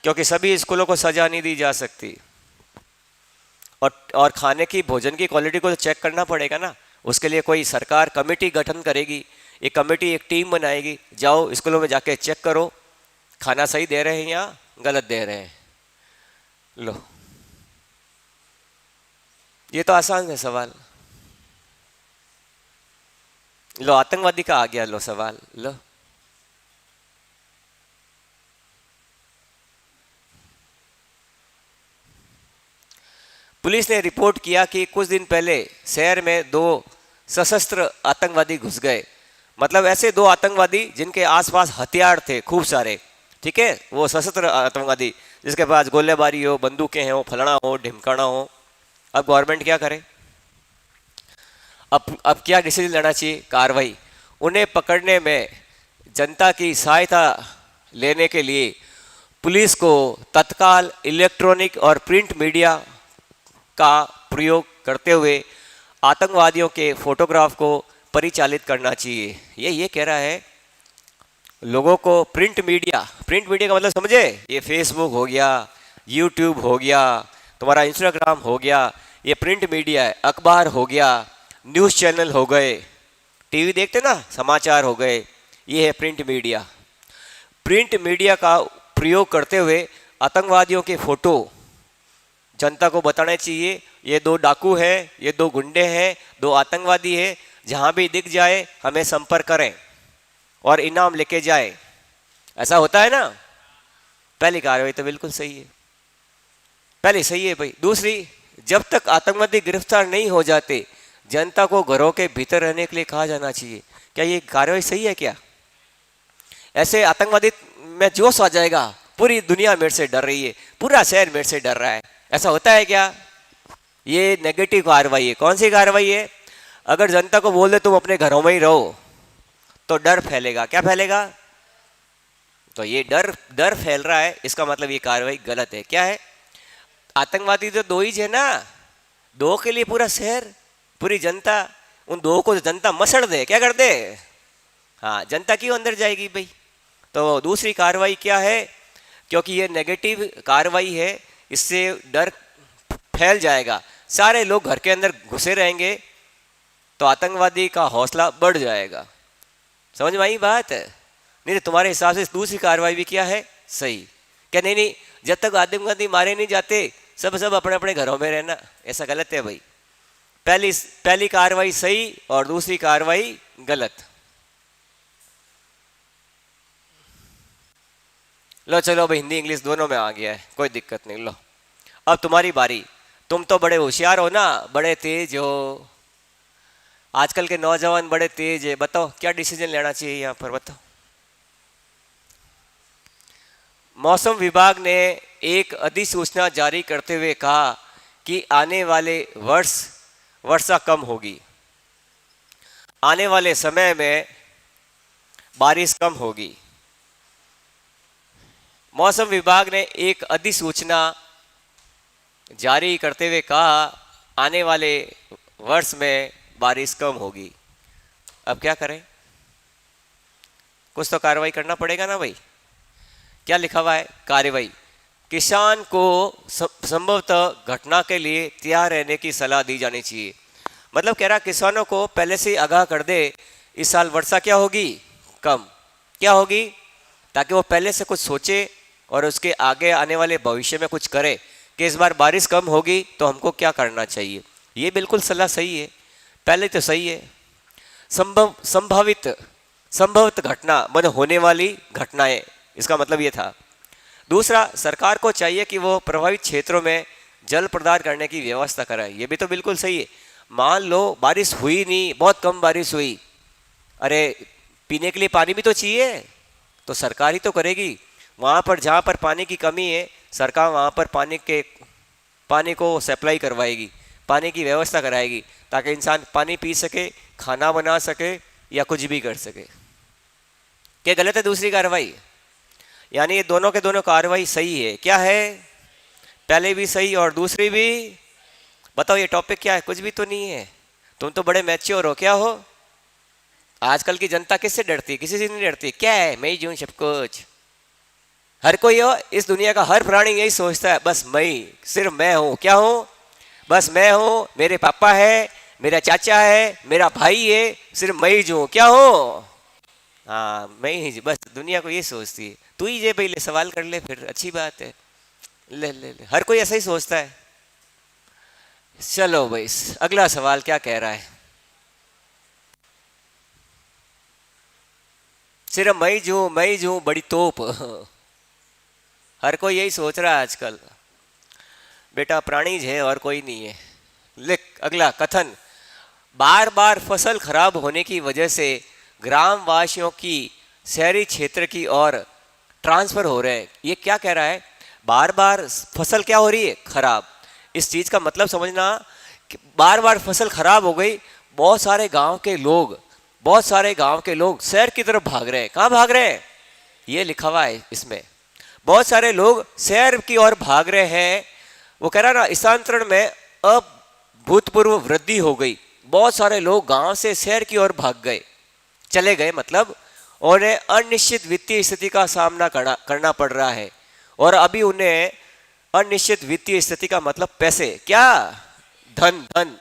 क्योंकि सभी स्कूलों को सजा नहीं दी जा सकती, और खाने की भोजन की क्वालिटी को तो चेक करना पड़ेगा ना। उसके लिए कोई सरकार कमेटी गठन करेगी, एक कमेटी एक टीम बनाएगी, जाओ स्कूलों में जाके चेक करो खाना सही दे रहे हैं या गलत दे रहे हैं। लो, ये तो आसान है सवाल। लो, आतंकवादी का आ गया। लो सवाल, लो पुलिस ने रिपोर्ट किया कि कुछ दिन पहले शहर में 2 सशस्त्र आतंकवादी घुस गए। मतलब ऐसे 2 आतंकवादी जिनके आसपास हथियार थे खूब सारे, ठीक है, वो सशस्त्र आतंकवादी जिसके पास गोलेबारी हो, बंदूकें हो, फलाना हो, ढिमकाना हो। अब गवर्नमेंट क्या करे? अब क्या डिसीजन लेना चाहिए? कार्रवाई। उन्हें पकड़ने में जनता की सहायता लेने के लिए पुलिस को तत्काल इलेक्ट्रॉनिक और प्रिंट मीडिया का प्रयोग करते हुए आतंकवादियों के फोटोग्राफ को परिचालित करना चाहिए। ये कह रहा है लोगों को प्रिंट मीडिया का मतलब समझे? ये फेसबुक हो गया, यूट्यूब हो गया, तुम्हारा इंस्टाग्राम हो गया, ये प्रिंट मीडिया है। अखबार हो गया, न्यूज़ चैनल हो गए, टीवी देखते ना, समाचार हो गए, ये है प्रिंट मीडिया। प्रिंट मीडिया का प्रयोग करते हुए आतंकवादियों के फोटो जनता को बताने चाहिए। ये 2 डाकू हैं, ये 2 गुंडे हैं, 2 आतंकवादी हैं, जहां भी दिख जाए हमें संपर्क करें और इनाम लेके जाए। ऐसा होता है ना। पहली कार्रवाई तो बिल्कुल सही है, पहले सही है भाई। दूसरी, जब तक आतंकवादी गिरफ्तार नहीं हो जाते जनता को घरों के भीतर रहने के लिए कहा जाना चाहिए। क्या ये कार्रवाई सही है? क्या ऐसे आतंकवादी में जोश आ जाएगा, पूरी दुनिया मेरे से डर रही है, पूरा शहर मेरे से डर रहा है, ऐसा होता है क्या? ये नेगेटिव कार्रवाई है। कौन सी कार्रवाई है? अगर जनता को बोल दे तुम अपने घरों में ही रहो तो डर फैलेगा। क्या फैलेगा? तो ये डर फैल रहा है, इसका मतलब ये कार्रवाई गलत है। क्या है? आतंकवादी तो 2 ही है ना, 2 के लिए पूरा शहर, पूरी जनता, उन 2 को जनता मसड़ दे, क्या कर दे? हाँ, जनता क्यों अंदर जाएगी भाई? तो दूसरी कार्रवाई क्या है? क्योंकि ये नेगेटिव कार्रवाई है, इससे डर फैल जाएगा, सारे लोग घर के अंदर घुसे रहेंगे तो आतंकवादी का हौसला बढ़ जाएगा। समझ में आई बात? नहीं तो तुम्हारे हिसाब से दूसरी कार्रवाई भी क्या है? सही। क्या नहीं, जब तक आतंकवादी मारे नहीं जाते सब अपने अपने घरों में रहना, ऐसा गलत है भाई। पहली कार्रवाई सही और दूसरी कार्रवाई गलत। लो चलो भाई, हिंदी इंग्लिश दोनों में आ गया है, कोई दिक्कत नहीं। लो अब तुम्हारी बारी। तुम तो बड़े होशियार हो ना, बड़े तेज हो, आजकल के नौजवान बड़े तेज है। बताओ क्या डिसीजन लेना चाहिए यहाँ पर, बताओ। मौसम विभाग ने एक अधिसूचना जारी करते हुए कहा कि आने वाले वर्ष वर्षा कम होगी, आने वाले समय में बारिश कम होगी। मौसम विभाग ने एक अधिसूचना जारी करते हुए कहा आने वाले वर्ष में बारिश कम होगी। अब क्या करें? कुछ तो कार्रवाई करना पड़ेगा ना भाई। क्या लिखा हुआ है? कार्रवाई। किसान को संभवतः घटना के लिए तैयार रहने की सलाह दी जानी चाहिए। मतलब कह रहा किसानों को पहले से आगाह कर दे इस साल वर्षा क्या होगी, कम। क्या होगी, ताकि वो पहले से कुछ सोचे और उसके आगे आने वाले भविष्य में कुछ करे कि इस बार बारिश कम होगी तो हमको क्या करना चाहिए। ये बिल्कुल सलाह सही है, पहले तो सही है। संभवित घटना मतलब होने वाली घटनाएं, इसका मतलब ये था। दूसरा, सरकार को चाहिए कि वो प्रभावित क्षेत्रों में जल प्रदान करने की व्यवस्था कराए। ये भी तो बिल्कुल सही है। मान लो बारिश हुई नहीं, बहुत कम बारिश हुई, अरे पीने के लिए पानी भी तो चाहिए, तो सरकार ही तो करेगी। वहाँ पर जहाँ पर पानी की कमी है, सरकार वहाँ पर पानी को सप्लाई करवाएगी, पानी की व्यवस्था कराएगी, ताकि इंसान पानी पी सके, खाना बना सके या कुछ भी कर सके। क्या गलत है दूसरी कार्रवाई? यानी ये दोनों के दोनों कार्रवाई सही है। क्या है, पहले भी सही और दूसरी भी। बताओ ये टॉपिक क्या है? कुछ भी तो नहीं है। तुम तो बड़े मैच्योर हो, क्या हो? आजकल की जनता किससे डरती है? किसी से नहीं डरती। क्या है, मैं ही हूं सब कुछ। हर कोई हो, इस दुनिया का हर प्राणी यही सोचता है, बस मैं, सिर्फ मैं हूं। क्या हूं? बस मैं हूं, मेरे पापा है, मेरा चाचा है, मेरा भाई है, सिर्फ मैं ही हूं। क्या हूं? हाँ, मैं ही। बस दुनिया को ये सोचती है। तू ही जे पहले सवाल कर ले, फिर अच्छी बात है। ले, हर कोई ऐसा ही सोचता है। चलो भाई, अगला सवाल क्या कह रहा है? सिर्फ मैं ही हूं बड़ी तोप। हर कोई यही सोच रहा है आजकल। बेटा प्राणीज है और कोई नहीं है। लिख अगला कथन। बार बार फसल खराब होने की वजह से ग्रामवासियों की शहरी क्षेत्र की ओर ट्रांसफर हो रहे हैं। ये क्या कह रहा है? बार बार फसल क्या हो रही है? खराब। इस चीज का मतलब समझना कि बार बार फसल खराब हो गई, बहुत सारे गांव के लोग शहर की तरफ भाग रहे हैं। कहाँ भाग रहे हैं? ये लिखा हुआ है इसमें। बहुत सारे लोग शहर की ओर भाग रहे हैं। वो कह रहा ना, स्थानांतरण में अभूतपूर्व वृद्धि हो गई। बहुत सारे लोग गांव से शहर की ओर भाग गए, चले गए, मतलब उन्हें अनिश्चित वित्तीय स्थिति का सामना करना पड़ रहा है। और अभी उन्हें अनिश्चित वित्तीय स्थिति का मतलब पैसे, क्या? धन।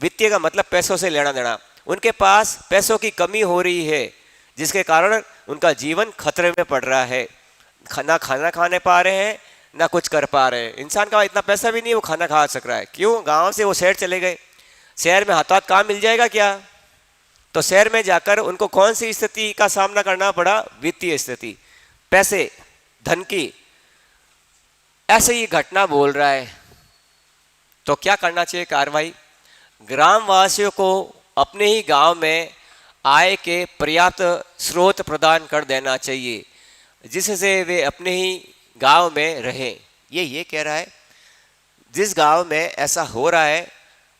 वित्तीय का मतलब पैसों से लेना देना। उनके पास पैसों की कमी हो रही है, जिसके कारण उनका जीवन खतरे में पड़ रहा है। ना खाना खाने पा रहे हैं, ना कुछ कर पा रहे हैं। इंसान का इतना पैसा भी नहीं वो खाना खा सक रहा है। क्यों? गांव से वो शहर चले गए। शहर में हाथों हाथ काम मिल जाएगा क्या? तो शहर में जाकर उनको कौन सी स्थिति का सामना करना पड़ा? वित्तीय स्थिति, पैसे, धन की। ऐसे ही घटना बोल रहा है। तो क्या करना चाहिए कार्रवाई? ग्रामवासियों को अपने ही गांव में आय के पर्याप्त स्रोत प्रदान कर देना चाहिए, जिससे वे अपने ही गांव में रहें। ये कह रहा है, जिस गांव में ऐसा हो रहा है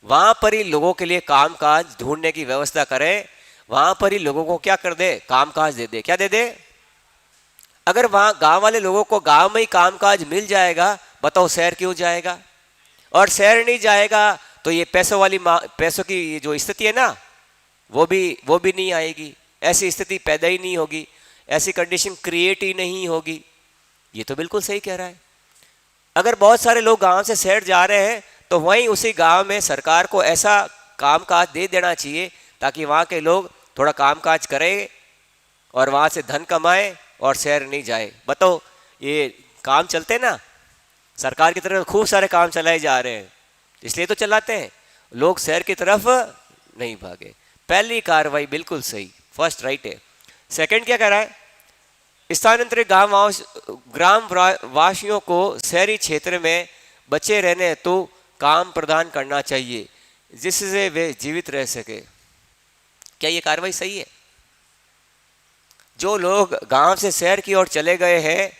वहां पर ही लोगों के लिए कामकाज ढूंढने की व्यवस्था करें। वहां पर ही लोगों को क्या कर दे? कामकाज दे दे। क्या दे दे? अगर वहां गांव वाले लोगों को गांव में ही कामकाज मिल जाएगा, बताओ शहर क्यों जाएगा? और शहर नहीं जाएगा तो ये पैसों की जो स्थिति है ना, वो भी नहीं आएगी। ऐसी स्थिति पैदा ही नहीं होगी, ऐसी कंडीशन क्रिएट ही नहीं होगी। ये तो बिल्कुल सही कह रहा है। अगर बहुत सारे लोग गांव से शहर जा रहे हैं तो वहीं उसी गांव में सरकार को ऐसा कामकाज दे देना चाहिए ताकि वहां के लोग थोड़ा कामकाज करें और वहां से धन कमाएं और शहर नहीं जाए। बताओ, ये काम चलते ना, सरकार की तरफ खूब सारे काम चलाए जा रहे हैं, इसलिए तो चलाते हैं, लोग शहर की तरफ नहीं भागे। पहली कार्रवाई बिल्कुल सही, फर्स्ट राइट है। सेकंड क्या कह रहा है? स्थानांतरित ग्रामवासियों को शहरी क्षेत्र में बचे रहने हेतु काम प्रदान करना चाहिए, जिससे वे जीवित रह सके। क्या ये कार्रवाई सही है? जो लोग गांव से शहर की ओर चले गए हैं,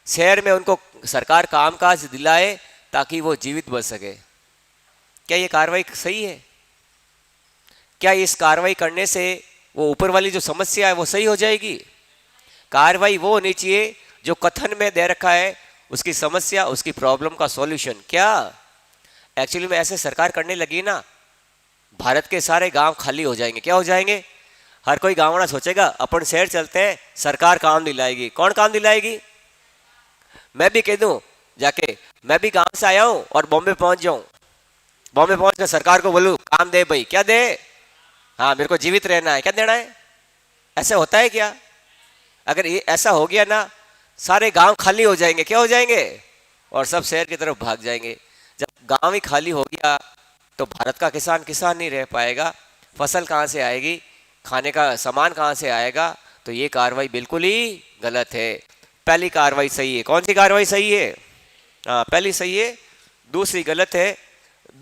शहर में उनको सरकार कामकाज दिलाए ताकि वो जीवित बच सके। क्या ये कार्रवाई सही है? क्या इस कार्रवाई करने से वो ऊपर वाली जो समस्या है वो सही हो जाएगी? कार्रवाई वो होनी चाहिए जो कथन में दे रखा है, उसकी समस्या, उसकी प्रॉब्लम का सॉल्यूशन। क्या एक्चुअली में ऐसे सरकार करने लगी ना, भारत के सारे गांव खाली हो जाएंगे। क्या हो जाएंगे? हर कोई गाँव वाला सोचेगा अपन शहर चलते हैं, सरकार काम दिलाएगी। कौन काम दिलाएगी? मैं भी कह दूं जाके, मैं भी गांव से आया हूं और बॉम्बे पहुंच जाऊं, बॉम्बे पहुंच कर सरकार को बोलूं काम दे भाई। क्या दे? हाँ मेरे को जीवित रहना है, क्या देना है? ऐसा होता है क्या? अगर ये ऐसा हो गया ना, सारे गांव खाली हो जाएंगे, क्या हो जाएंगे? और सब शहर की तरफ भाग जाएंगे। जब गांव ही खाली हो गया तो भारत का किसान किसान नहीं रह पाएगा, फसल कहाँ से आएगी, खाने का सामान कहाँ से आएगा? तो ये कार्रवाई बिल्कुल ही गलत है। पहली कार्रवाई सही है, कौन सी कार्रवाई सही है? हाँ पहली सही है, दूसरी गलत है।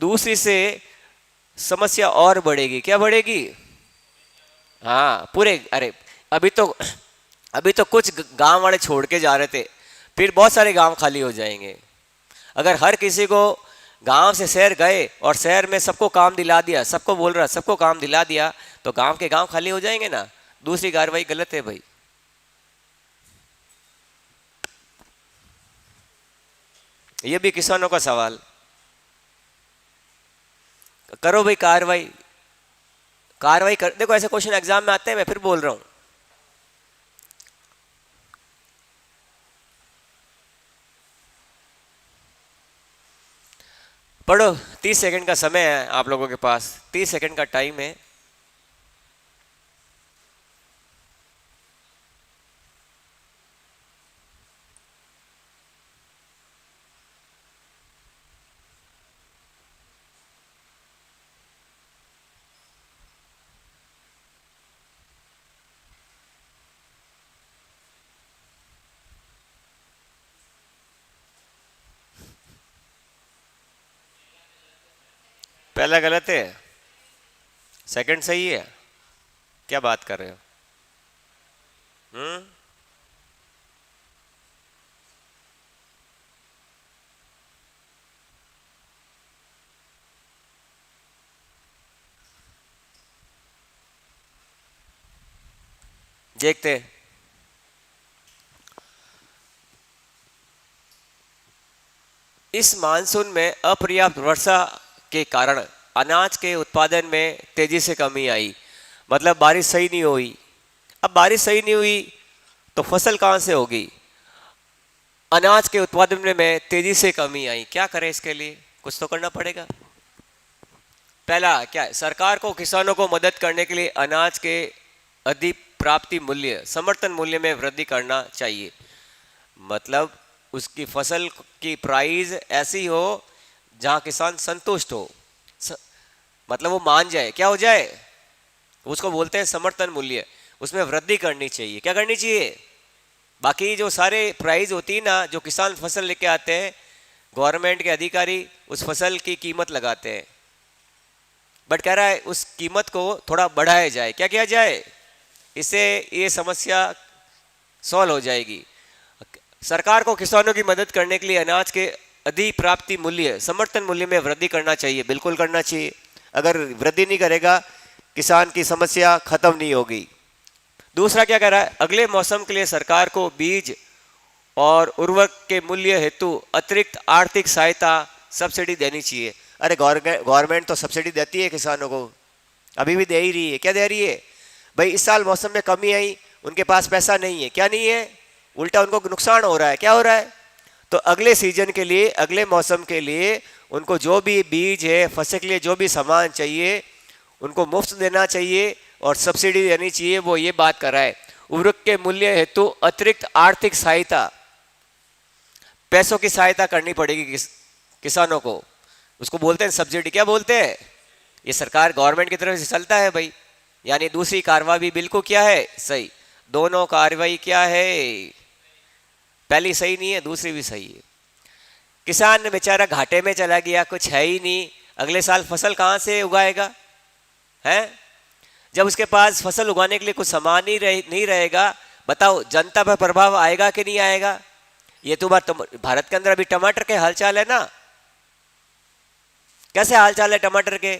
दूसरी से समस्या और बढ़ेगी, क्या बढ़ेगी? हाँ पूरे, अरे अभी तो कुछ गांव वाले छोड़ के जा रहे थे, फिर बहुत सारे गांव खाली हो जाएंगे। अगर हर किसी को गांव से शहर गए और शहर में सबको काम दिला दिया, सबको बोल रहा सबको काम दिला दिया, तो गांव के गांव खाली हो जाएंगे ना। दूसरी कार्रवाई गलत है भाई। ये भी किसानों का सवाल, करो भाई कार्रवाई, कार्रवाई कर। देखो ऐसे क्वेश्चन एग्जाम में आते हैं, मैं फिर बोल रहा हूं। पढ़ो, 30 सेकंड का समय है आप लोगों के पास, 30 सेकंड का टाइम है। पहला गलत है, सेकंड सही है, क्या बात कर रहे हो? हम्म, देखते हैं। इस मानसून में अपर्याप्त वर्षा के कारण अनाज के उत्पादन में तेजी से कमी आई, मतलब बारिश सही नहीं हुई। अब बारिश सही नहीं हुई तो फसल कहाँ से होगी? अनाज के उत्पादन में तेजी से कमी आई, क्या करें इसके लिए? कुछ तो करना पड़ेगा। पहला क्या है? सरकार को किसानों को मदद करने के लिए अनाज के अधिक प्राप्ति मूल्य, समर्थन मूल्य में वृद्धि करना चाहिए। मतलब उसकी फसल की प्राइस ऐसी हो जहां किसान संतुष्ट हो, स, मतलब वो मान जाए, क्या हो जाए, उसको बोलते हैं समर्थन मूल्य, उसमें वृद्धि करनी चाहिए। क्या करनी चाहिए? बाकी जो सारे प्राइस होती है ना, जो किसान फसल लेके आते हैं, गवर्नमेंट के अधिकारी उस फसल की कीमत लगाते हैं, बट कह रहा है उस कीमत को थोड़ा बढ़ाया जाए। क्या किया जाए? इससे ये समस्या सॉल्व हो जाएगी। सरकार को किसानों की मदद करने के लिए अनाज के अधिप्राप्ति मूल्य, समर्थन मूल्य में वृद्धि करना चाहिए, बिल्कुल करना चाहिए। अगर वृद्धि नहीं करेगा किसान की समस्या खत्म नहीं होगी। दूसरा क्या कह रहा है? अगले मौसम के लिए सरकार को बीज और उर्वरक के मूल्य हेतु अतिरिक्त आर्थिक सहायता, सब्सिडी देनी चाहिए। अरे गवर्नमेंट तो सब्सिडी देती है किसानों को, अभी भी दे ही रही है। क्या दे रही है भाई? इस साल मौसम में कमी आई, उनके पास पैसा नहीं है, क्या नहीं है, उल्टा उनको नुकसान हो रहा है। क्या हो रहा है? तो अगले सीजन के लिए, अगले मौसम के लिए उनको जो भी बीज है, फसल के लिए जो भी सामान चाहिए, उनको मुफ्त देना चाहिए और सब्सिडी देनी चाहिए। वो ये बात कर रहा है। उर्वरक के मूल्य हेतु अतिरिक्त आर्थिक सहायता, पैसों की सहायता करनी पड़ेगी किसानों को, उसको बोलते हैं सब्सिडी। क्या बोलते हैं? ये सरकार गवर्नमेंट की तरफ से चलता है भाई। यानी दूसरी कार्रवाई भी बिल्कुल क्या है, सही। दोनों कार्रवाई क्या है, पहली सही नहीं है, दूसरी भी सही है। किसान बेचारा घाटे में चला गया, कुछ है ही नहीं, अगले साल फसल कहाँ से उगाएगा? है जब उसके पास फसल उगाने के लिए कुछ सामान ही नहीं रहेगा, बताओ जनता पर प्रभाव आएगा कि नहीं आएगा? ये तो बात भारत के अंदर अभी टमाटर के हालचाल है ना, कैसे हालचाल है टमाटर के?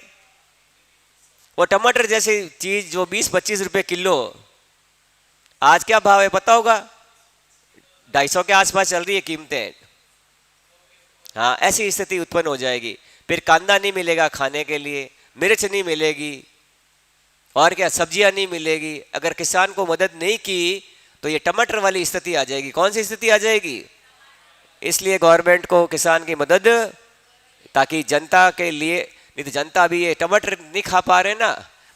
वो टमाटर जैसी चीज जो 20-25 रुपए किलो, आज क्या भाव है पता होगा? 250 के आसपास चल रही है कीमतें। हाँ, ऐसी स्थिति उत्पन्न हो जाएगी। फिर कांदा नहीं मिलेगा खाने के लिए, मिर्च नहीं मिलेगी, और क्या, सब्जियां नहीं मिलेगी। अगर किसान को मदद नहीं की तो ये टमाटर वाली स्थिति आ जाएगी। कौन सी स्थिति आ जाएगी? इसलिए गवर्नमेंट को किसान की मदद, ताकि जनता के लिए, नहीं तो जनता भी ये टमाटर नहीं खा पा रहे ना,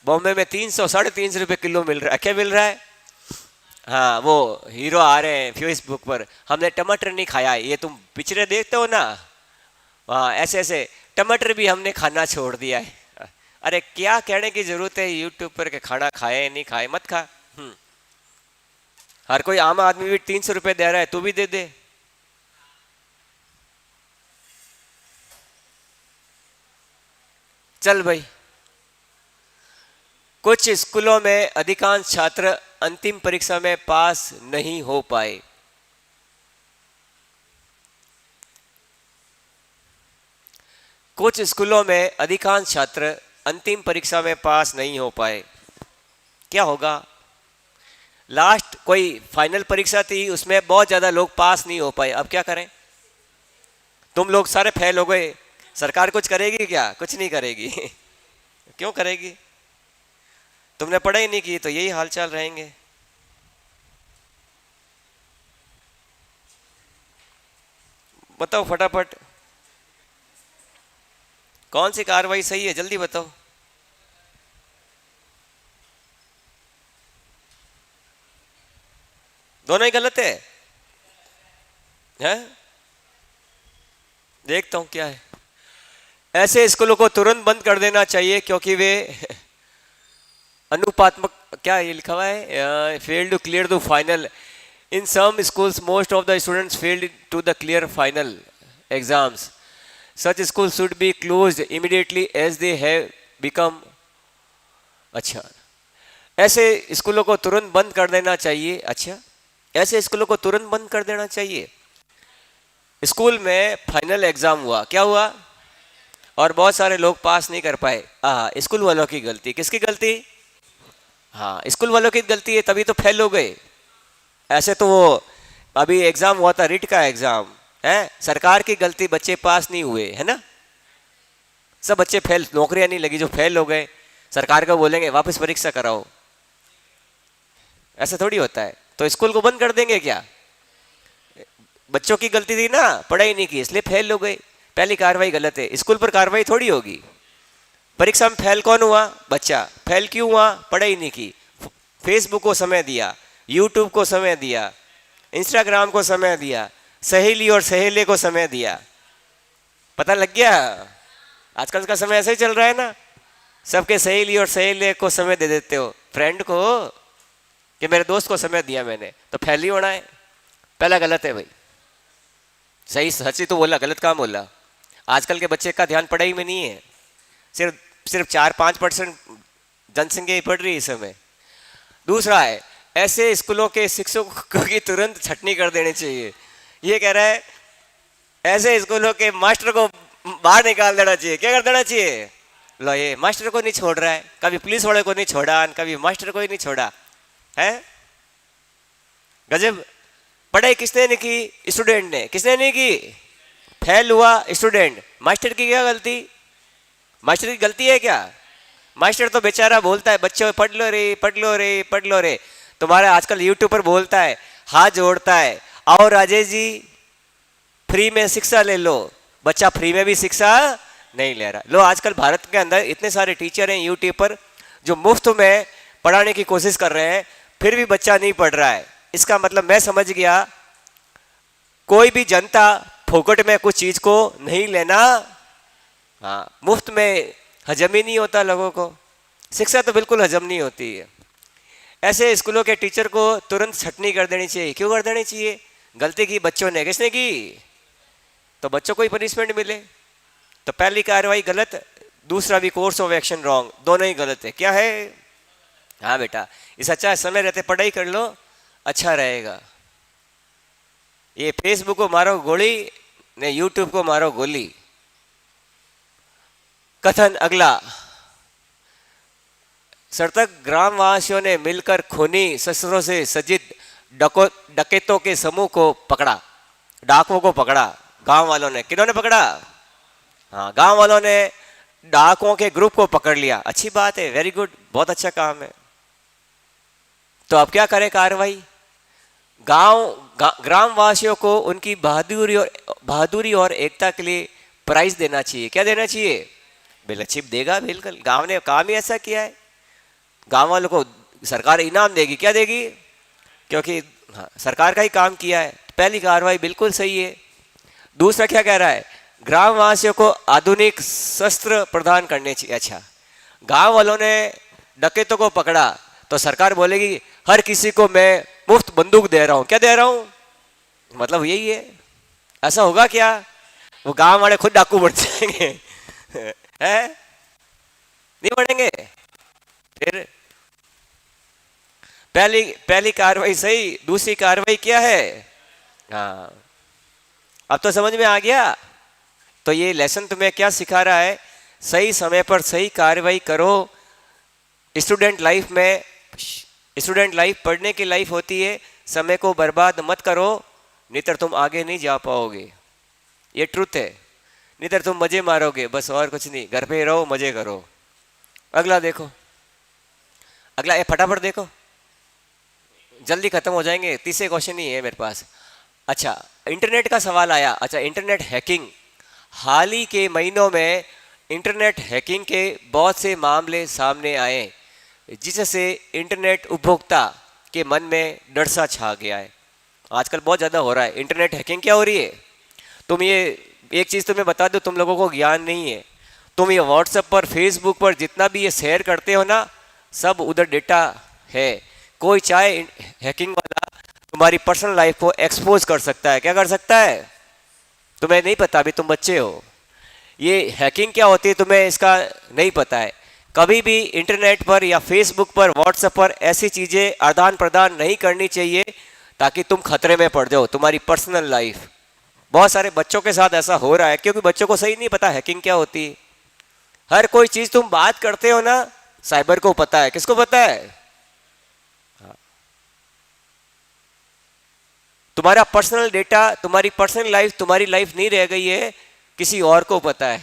बॉम्बे में 300 ₹350 किलो मिल रहा है। क्या मिल रहा है? हाँ, वो हीरो आ रहे हैं फेसबुक पर, हमने टमाटर नहीं खाया, ये तुम पिक्चरें देखते हो ना, हाँ ऐसे ऐसे टमाटर भी हमने खाना छोड़ दिया है। अरे क्या कहने की जरूरत है यूट्यूब पर कि खाना खाए नहीं खाए, मत खा। हर कोई आम आदमी भी 300 रुपए दे रहा है, तू भी दे दे। चल भाई, कुछ स्कूलों में अधिकांश छात्र अंतिम परीक्षा में पास नहीं हो पाए। कुछ स्कूलों में अधिकांश छात्र अंतिम परीक्षा में पास नहीं हो पाए। क्या होगा? लास्ट कोई फाइनल परीक्षा थी, उसमें बहुत ज्यादा लोग पास नहीं हो पाए, अब क्या करें? तुम लोग सारे फेल हो गए, सरकार कुछ करेगी क्या? कुछ नहीं करेगी। क्यों करेगी? तुमने पढ़ाई नहीं की तो यही हालचाल रहेंगे। बताओ फटाफट, कौन सी कार्रवाई सही है, जल्दी बताओ। दोनों ही गलत है, हैं? देखता हूं क्या है। ऐसे स्कूलों को तुरंत बंद कर देना चाहिए क्योंकि वे अनुपात्मक, क्या ये लिखा हुआ है, failed to clear the final. In some schools most of the students failed to the clear final exams. Such school should be closed immediately as they have become. अच्छा, ऐसे स्कूलों को तुरंत बंद कर देना चाहिए। अच्छा, ऐसे स्कूलों को तुरंत बंद कर देना चाहिए। स्कूल में फाइनल एग्जाम हुआ, क्या हुआ? और बहुत सारे लोग पास नहीं कर पाए। स्कूल वालों की गलती। किसकी गलती? हाँ, स्कूल वालों की गलती है, तभी तो फेल हो गए। ऐसे तो वो अभी एग्जाम हुआ था, रिट का एग्जाम है, सरकार की गलती, बच्चे पास नहीं हुए, है ना? सब बच्चे फेल, नौकरियां नहीं लगी, जो फेल हो गए सरकार को बोलेंगे वापस परीक्षा कराओ। ऐसा थोड़ी होता है। तो स्कूल को बंद कर देंगे क्या? बच्चों की गलती थी ना, पढ़ाई नहीं की इसलिए फेल हो गए, पहली कार्रवाई गलत है। स्कूल पर कार्रवाई थोड़ी होगी। परीक्षा में फेल कौन हुआ? बच्चा। फेल क्यों हुआ? पढ़ाई नहीं की, फेसबुक को समय दिया, यूट्यूब को समय दिया, इंस्टाग्राम को समय दिया, सहेली और सहेले को समय दिया। पता लग गया? आजकल का समय ऐसे ही चल रहा है ना, सबके सहेली और सहेले को समय दे देते हो, फ्रेंड को, कि मेरे दोस्त को समय दिया मैंने, तो फेल ही होना है। पहला गलत है भाई, सही सच्ची तो बोला, गलत काम बोला। आजकल के बच्चे का ध्यान पढ़ाई में नहीं है, सिर्फ 4-5% जनसंख्या ही पढ़ रही है इस समय। दूसरा है, ऐसे स्कूलों के शिक्षकों की तुरंत छटनी कर देनी चाहिए। ये कह रहा है ऐसे स्कूलों के मास्टर को बाहर निकाल देना चाहिए। क्या कर देना चाहिए? लो, ये मास्टर को नहीं छोड़ रहा है, कभी पुलिस वाले को नहीं छोड़ा, कभी मास्टर को ही नहीं छोड़ा है। गजब। पढ़ाई किसने नहीं की? स्टूडेंट ने। किसने नहीं की? फेल हुआ स्टूडेंट। मास्टर की क्या गलती? मास्टर की गलती है क्या? मास्टर तो बेचारा बोलता है बच्चों पढ़ लो रे, पढ़ लो रे, पढ़ लो रे। तुम्हारा आजकल यूट्यूब पर बोलता है, हाथ जोड़ता है, आओ राजेश जी फ्री में शिक्षा ले लो। बच्चा फ्री में भी शिक्षा नहीं ले रहा। लो, आजकल भारत के अंदर इतने सारे टीचर हैं यूट्यूब पर जो मुफ्त में पढ़ाने की कोशिश कर रहे हैं, फिर भी बच्चा नहीं पढ़ रहा है। इसका मतलब मैं समझ गया, कोई भी जनता फोकट में कुछ चीज को नहीं लेना। हाँ, मुफ्त में हजम ही नहीं होता लोगों को, शिक्षा तो बिल्कुल हजम नहीं होती है। ऐसे स्कूलों के टीचर को तुरंत छटनी कर देनी चाहिए। क्यों कर देनी चाहिए? गलती की बच्चों ने, किसने की? तो बच्चों को ही पनिशमेंट मिले। तो पहली कार्रवाई गलत, दूसरा भी कोर्स ऑफ एक्शन रॉन्ग, दोनों ही गलत है। क्या है? हाँ बेटा, इस अच्छा समय रहते पढ़ाई कर लो, अच्छा रहेगा। ये फेसबुक को मारो गोली ने यूट्यूब को मारो गोली। कथन अगला, सरतक ग्रामवासियों ने मिलकर खूनी शस्त्रों से सज्जित डकैतों के समूह को पकड़ा, डाकुओं को पकड़ा। गांव वालों ने, किन्होंने पकड़ा? हाँ, गांव वालों ने डाकुओं के ग्रुप को पकड़ लिया। अच्छी बात है, वेरी गुड, बहुत अच्छा काम है। तो अब क्या करें कार्रवाई? ग्रामवासियों को उनकी बहादुरी और एकता के लिए प्राइज देना चाहिए। क्या देना चाहिए? बिल्कुल देगा, बिल्कुल, गांव ने काम ही ऐसा किया है। गांव वालों को सरकार इनाम देगी, क्या देगी? क्योंकि हाँ, सरकार का ही काम किया है। पहली कार्रवाई बिल्कुल सही है। दूसरा क्या कह रहा है? ग्रामवासियों को आधुनिक शस्त्र प्रदान करने चाहिए। अच्छा, गांव वालों ने डकैतों को पकड़ा तो सरकार बोलेगी हर किसी को मैं मुफ्त बंदूक दे रहा हूं। क्या दे रहा हूं? मतलब यही है। ऐसा होगा क्या? वो गांव वाले खुद डाकू बन जाएंगे है? नहीं बनेंगे? फिर पहली पहली कार्रवाई सही, दूसरी कार्रवाई क्या है? हाँ, अब तो समझ में आ गया। तो ये लेसन तुम्हें क्या सिखा रहा है? सही समय पर सही कार्रवाई करो। स्टूडेंट लाइफ में, स्टूडेंट लाइफ पढ़ने की लाइफ होती है। समय को बर्बाद मत करो, नहीं तो तुम आगे नहीं जा पाओगे। ये ट्रुथ है। नहीं तो तुम मजे मारोगे बस, और कुछ नहीं। घर पे रहो, मजे करो। अगला देखो, अगला ये फटाफट देखो, जल्दी खत्म हो जाएंगे। तीसरे क्वेश्चन ही है मेरे पास। अच्छा, इंटरनेट का सवाल आया। अच्छा, इंटरनेट हैकिंग। हाल ही के महीनों में इंटरनेट हैकिंग के बहुत से मामले सामने आए, जिससे इंटरनेट उपभोक्ता के मन में डर सा छा गया है। आजकल बहुत ज़्यादा हो रहा है। इंटरनेट हैकिंग क्या हो रही है? तुम ये एक चीज़ तुम्हें बता दो, तुम लोगों को ज्ञान नहीं है। तुम ये व्हाट्सएप पर, फेसबुक पर जितना भी ये शेयर करते हो ना, सब उधर डेटा है। कोई चाहे हैकिंग वाला तुम्हारी पर्सनल लाइफ को एक्सपोज कर सकता है। क्या कर सकता है? तुम्हें नहीं पता, अभी तुम बच्चे हो। ये हैकिंग क्या होती है तुम्हें इसका नहीं पता है। कभी भी इंटरनेट पर या फेसबुक पर, व्हाट्सएप पर ऐसी चीज़ें आदान प्रदान नहीं करनी चाहिए ताकि तुम खतरे में पड़ जाओ, तुम्हारी पर्सनल लाइफ। बहुत सारे बच्चों के साथ ऐसा हो रहा है क्योंकि बच्चों को सही नहीं पता हैकिंग क्या होती है। हर कोई चीज़ तुम बात करते हो ना, साइबर को पता है। किसको पता है? तुम्हारा पर्सनल डेटा, तुम्हारी पर्सनल लाइफ तुम्हारी लाइफ नहीं रह गई है, किसी और को पता है।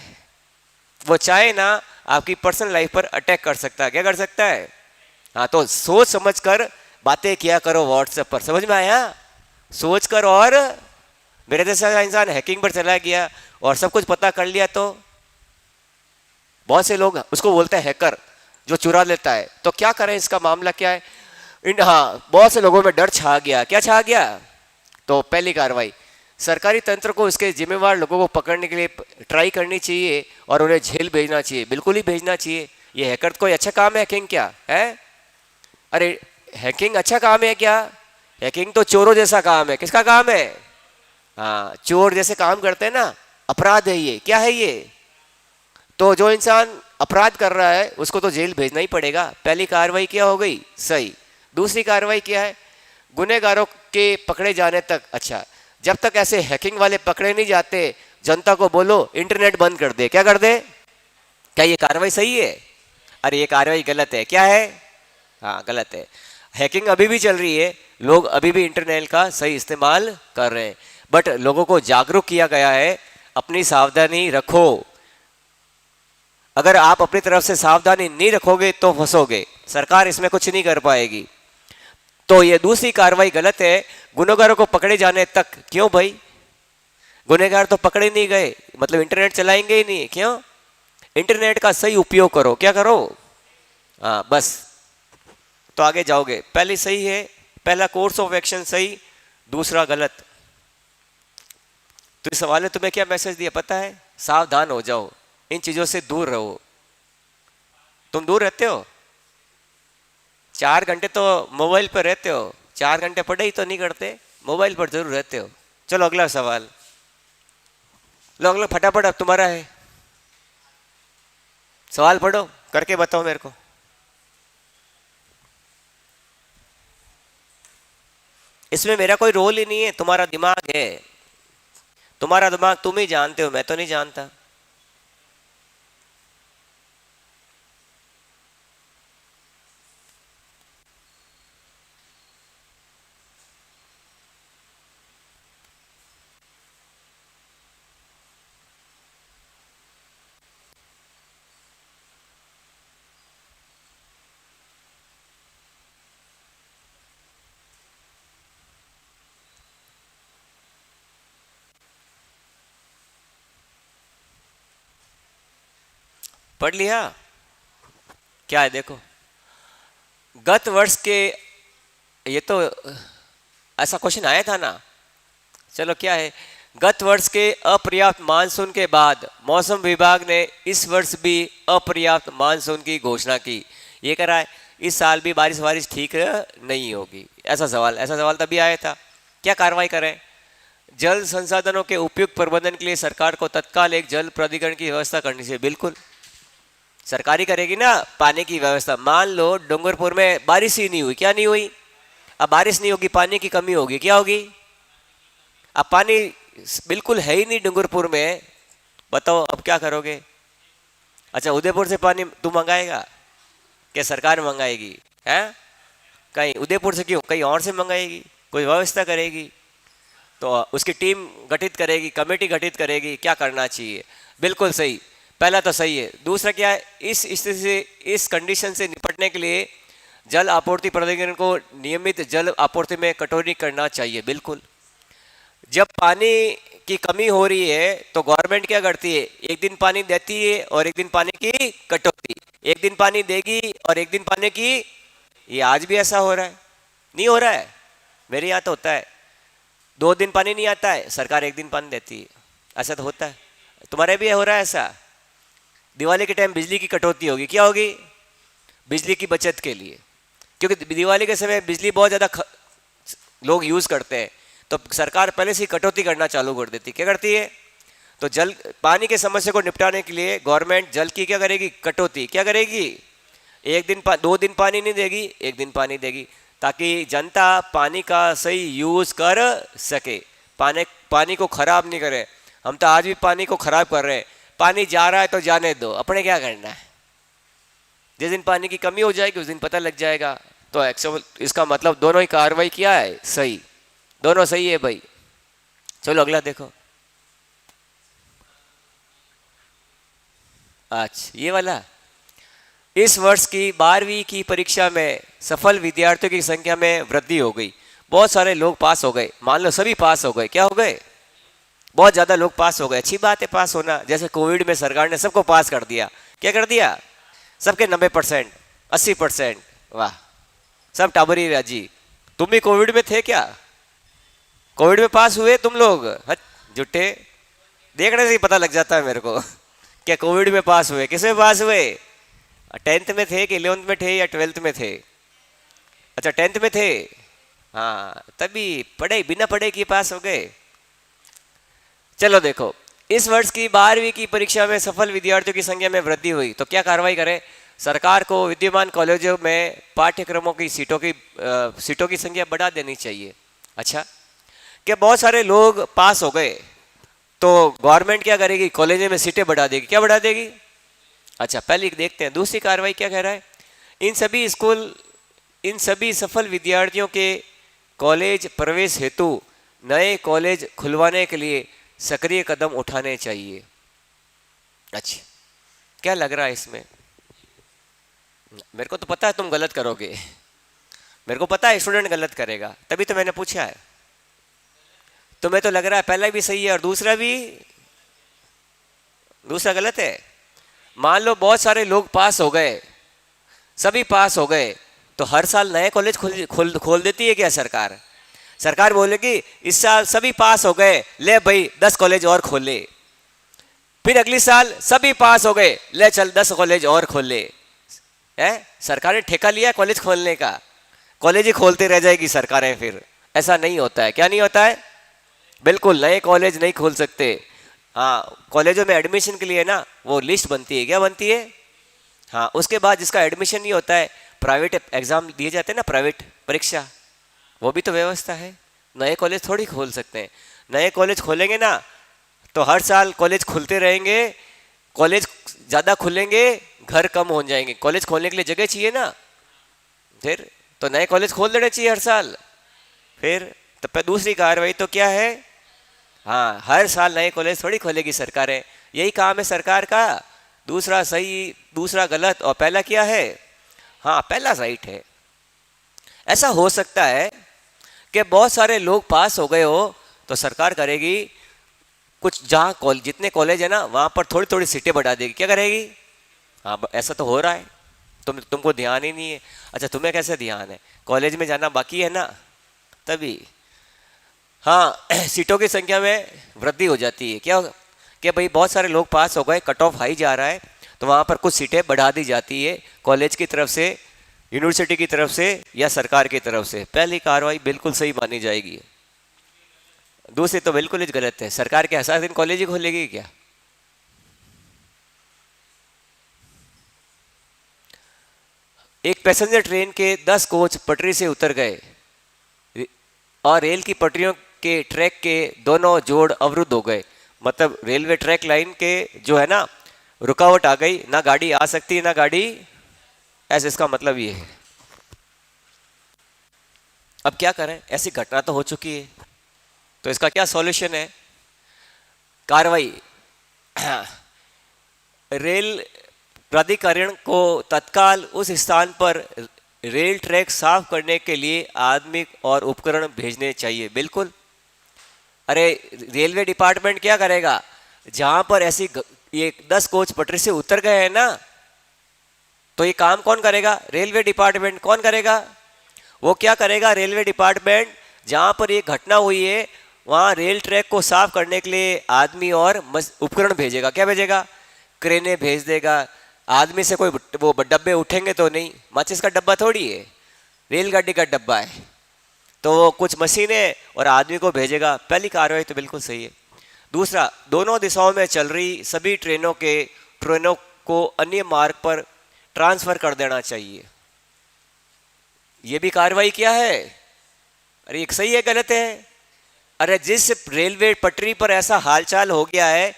वो चाहे ना आपकी पर्सनल लाइफ पर अटैक कर सकता है। क्या कर सकता है? हाँ, तो सोच समझ कर बातें किया करो व्हाट्सएप पर। समझ में आया? सोच कर। और मेरे जैसा इंसान हैकिंग पर चला गया और सब कुछ पता कर लिया तो बहुत से लोग उसको बोलते हैं हैकर, जो चुरा लेता है। तो क्या करें, इसका मामला क्या है? हाँ, बहुत से लोगों में डर छा गया। क्या छा गया? तो पहली कार्रवाई, सरकारी तंत्र को इसके जिम्मेवार लोगों को पकड़ने के लिए ट्राई करनी चाहिए और उन्हें जेल भेजना चाहिए। बिल्कुल ही भेजना चाहिए। ये हैकर कोई अच्छा काम है? हैकिंग क्या है? अरे, हैकिंग अच्छा काम है क्या? हैकिंग तो चोरों जैसा काम है। किसका काम है? हाँ, चोर जैसे काम करते हैं ना, अपराध है ये। क्या है ये? तो जो इंसान अपराध कर रहा है उसको तो जेल भेजना ही पड़ेगा। पहली कार्रवाई क्या हो गई? सही। दूसरी कार्रवाई क्या है? गुनहगारों के पकड़े जाने तक। अच्छा, जब तक ऐसे हैकिंग वाले पकड़े नहीं जाते, जनता को बोलो इंटरनेट बंद कर दे। क्या कर दे? क्या ये कार्रवाई सही है? अरे, ये कार्रवाई गलत है। क्या है? हाँ, गलत है। हैकिंग अभी भी चल रही है, लोग अभी भी इंटरनेट का सही इस्तेमाल कर रहे हैं, बट लोगों को जागरूक किया गया है। अपनी सावधानी रखो। अगर आप अपनी तरफ से सावधानी नहीं रखोगे तो फंसोगे। सरकार इसमें कुछ नहीं कर पाएगी। तो ये दूसरी कार्रवाई गलत है। गुनहगारों को पकड़े जाने तक। क्यों भाई? गुनहगार तो पकड़े नहीं गए, मतलब इंटरनेट चलाएंगे ही नहीं। क्यों? इंटरनेट का सही उपयोग करो। क्या करो? हाँ, बस। तो आगे जाओगे। पहली सही है, पहला कोर्स ऑफ एक्शन सही, दूसरा गलत। तो इस सवाल ने तुम्हें क्या मैसेज दिया पता है? सावधान हो जाओ, इन चीजों से दूर रहो। तुम दूर रहते हो? 4 घंटे तो मोबाइल पर रहते हो, 4 घंटे पढ़ाई तो नहीं करते, मोबाइल पर जरूर रहते हो। चलो अगला सवाल लो, अगला फटाफट अब तुम्हारा है। सवाल पढ़ो, करके बताओ मेरे को। इसमें मेरा कोई रोल ही नहीं है, तुम्हारा दिमाग है। तुम्हारा दिमाग तुम ही जानते हो, मैं तो नहीं जानता। पढ़ लिया? क्या है देखो, गत वर्ष के, ये तो ऐसा क्वेश्चन आया था ना, चलो क्या है, गत वर्ष के अपर्याप्त मानसून के बाद मौसम विभाग ने इस वर्ष भी अपर्याप्त मानसून की घोषणा की। ये कह रहा है इस साल भी बारिश ठीक नहीं होगी। ऐसा सवाल तभी आया था। क्या कार्रवाई करें? जल संसाधनों के उपयुक्त प्रबंधन के लिए सरकार को तत्काल एक जल प्राधिकरण की व्यवस्था करनी चाहिए। बिल्कुल सरकारी करेगी ना पानी की व्यवस्था। मान लो डूंगरपुर में बारिश ही नहीं हुई, क्या नहीं हुई? अब बारिश नहीं होगी, पानी की कमी होगी, क्या होगी? अब पानी बिल्कुल है ही नहीं डूंगरपुर में, बताओ अब क्या करोगे? अच्छा, उदयपुर से पानी तू मंगाएगा क्या? सरकार मंगाएगी? है कहीं उदयपुर से क्यों, कहीं और से मंगाएगी, कोई व्यवस्था करेगी, तो उसकी टीम गठित करेगी, कमेटी गठित करेगी। क्या करना चाहिए? बिल्कुल सही, पहला तो सही है। दूसरा क्या है, इस स्थिति से, इस कंडीशन से निपटने के लिए जल आपूर्ति प्राधिकरण को नियमित जल आपूर्ति में कटौती करना चाहिए। बिल्कुल, जब पानी की कमी हो रही है तो गवर्नमेंट क्या करती है? एक दिन पानी देती है और एक दिन पानी की कटौती, एक दिन पानी देगी और एक दिन पानी की। ये आज भी ऐसा हो रहा है? नहीं हो रहा है? मेरे यहाँ तो होता है, 2 दिन पानी नहीं आता है, सरकार 1 दिन पानी देती है। ऐसा तो होता है, तुम्हारे भी हो रहा है ऐसा? दिवाली के टाइम बिजली की कटौती होगी, क्या होगी? बिजली की बचत के लिए, क्योंकि दिवाली के समय बिजली बहुत ज़्यादा लोग यूज़ करते हैं, तो सरकार पहले से ही कटौती करना चालू कर देती। क्या करती है? तो जल पानी के समस्या को निपटाने के लिए गवर्नमेंट जल की क्या करेगी? कटौती। क्या करेगी? 2 दिन पानी नहीं देगी, 1 दिन पानी देगी, ताकि जनता पानी का सही यूज़ कर सके, पानी को खराब नहीं करे। हम तो आज भी पानी को खराब कर रहे हैं। पानी जा रहा है तो जाने दो, अपने क्या करना है? जिस दिन पानी की कमी हो जाएगी उस दिन पता लग जाएगा। तो इसका मतलब दोनों ही कार्रवाई किया है सही, दोनों सही है भाई। चलो अगला देखो। अच्छा, ये वाला, इस वर्ष की 12वीं की परीक्षा में सफल विद्यार्थियों की संख्या में वृद्धि हो गई। बहुत सारे लोग पास हो गए, मान लो सभी पास हो गए। क्या हो गए? बहुत ज़्यादा लोग पास हो गए। अच्छी बात है पास होना। जैसे कोविड में सरकार ने सबको पास कर दिया। क्या कर दिया? सबके 90%, 80%। वाह, सब टाबरी राजी। तुम भी कोविड में थे क्या? कोविड में पास हुए तुम लोग? झूठे, देखने से ही पता लग जाता है मेरे को क्या कोविड में पास हुए। किसमें पास हुए? 10th में थे कि 11th में थे या 12th में थे? अच्छा 10th में थे, हाँ, तभी पढ़े बिना पढ़े की पास हो गए। चलो देखो, इस वर्ष की 12वीं की परीक्षा में सफल विद्यार्थियों की संख्या में वृद्धि हुई, तो क्या कार्रवाई करें? सरकार को विद्यमान कॉलेजों में पाठ्यक्रमों की सीटों की संख्या बढ़ा देनी चाहिए। अच्छा, कि बहुत सारे लोग पास हो गए तो गवर्नमेंट क्या करेगी? कॉलेज में सीटें बढ़ा देगी। क्या बढ़ा देगी? अच्छा, पहले देखते हैं दूसरी कार्रवाई क्या कह रहा है। इन सभी सफल विद्यार्थियों के कॉलेज प्रवेश हेतु नए कॉलेज खुलवाने के लिए सक्रिय कदम उठाने चाहिए। अच्छा, क्या लग रहा है इसमें? मेरे को तो पता है तुम गलत करोगे, मेरे को पता है स्टूडेंट गलत करेगा, तभी तो मैंने पूछा है। तुम्हें तो लग रहा है पहला भी सही है और दूसरा गलत है। मान लो बहुत सारे लोग पास हो गए, सभी पास हो गए, तो हर साल नए कॉलेज खोल देती है क्या सरकार? सरकार बोलेगी इस साल सभी पास हो गए, ले भाई 10 कॉलेज और खोल ले। फिर अगली साल सभी पास हो गए, ले चल 10 कॉलेज और खोल ले। सरकार ने ठेका लिया कॉलेज खोलने का, कॉलेज ही खोलते रह जाएगी सरकारें। फिर ऐसा नहीं होता है। क्या नहीं होता है? बिल्कुल, नए कॉलेज नहीं खोल सकते। हाँ, कॉलेजों में एडमिशन के लिए ना वो लिस्ट बनती है। क्या बनती है? हाँ, उसके बाद जिसका एडमिशन नहीं होता है, प्राइवेट एग्जाम दिए जाते हैं ना, प्राइवेट परीक्षा, वो भी तो व्यवस्था है। नए कॉलेज थोड़ी खोल सकते हैं। नए कॉलेज खोलेंगे ना तो हर साल कॉलेज खुलते रहेंगे, कॉलेज ज़्यादा खुलेंगे, घर कम हो जाएंगे। कॉलेज खोलने के लिए जगह चाहिए ना, फिर तो नए कॉलेज खोल देना चाहिए हर साल। फिर तो दूसरी कार्रवाई तो क्या है? हाँ, हर साल नए कॉलेज थोड़ी खोलेगी सरकारें, यही काम है सरकार का। दूसरा सही, दूसरा गलत, और पहला क्या है? हाँ, पहला राइट है। ऐसा हो सकता है कि बहुत सारे लोग पास हो गए हो तो सरकार करेगी कुछ, जहाँ जितने कॉलेज है ना वहाँ पर थोड़ी थोड़ी सीटें बढ़ा देगी। क्या करेगी? हाँ, ऐसा तो हो रहा है। तुमको ध्यान ही नहीं है। अच्छा तुम्हें कैसे ध्यान है, कॉलेज में जाना बाकी है ना तभी। हाँ सीटों की संख्या में वृद्धि हो जाती है, क्या कि भाई बहुत सारे लोग पास हो गए, कट ऑफ हाई जा रहा है, तो वहाँ पर कुछ सीटें बढ़ा दी जाती है कॉलेज की तरफ से, यूनिवर्सिटी की तरफ से या सरकार की तरफ से। पहली कार्रवाई बिल्कुल सही मानी जाएगी। दूसरी तो बिल्कुल ही गलत है, सरकार के हर दिन कॉलेज ही खोलेगी क्या। एक पैसेंजर ट्रेन के 10 कोच पटरी से उतर गए और रेल की पटरियों के ट्रैक के दोनों जोड़ अवरुद्ध हो गए। मतलब रेलवे ट्रैक लाइन के जो है ना रुकावट आ गई, ना गाड़ी आ सकती ना गाड़ी, ऐसे इसका मतलब ये है। अब क्या करें, ऐसी घटना तो हो चुकी है, तो इसका क्या सॉल्यूशन है। कार्रवाई रेल प्राधिकरण को तत्काल उस स्थान पर रेल ट्रैक साफ करने के लिए आदमी और उपकरण भेजने चाहिए। बिल्कुल, अरे रेलवे डिपार्टमेंट क्या करेगा, जहां पर ऐसी ये 10 कोच पटरी से उतर गए हैं ना, तो ये काम कौन करेगा, रेलवे डिपार्टमेंट। कौन करेगा, वो क्या करेगा, रेलवे डिपार्टमेंट जहां पर ये घटना हुई है वहां रेल ट्रैक को साफ करने के लिए आदमी और उपकरण भेजेगा। क्या भेजेगा, क्रेने भेज देगा। आदमी से कोई वो डब्बे उठेंगे तो नहीं, माचिस का डब्बा थोड़ी है, रेलगाड़ी का डब्बा है, तो वो कुछ मशीनें और आदमी को भेजेगा। पहली कार्रवाई तो बिल्कुल सही है। दूसरा, दोनों दिशाओं में चल रही सभी ट्रेनों को अन्य मार्ग पर ट्रांसफर कर देना चाहिए। ये भी कार्रवाई क्या है, अरे एक सही है गलत है। अरे जिस रेलवे पटरी पर ऐसा हालचाल हो गया है,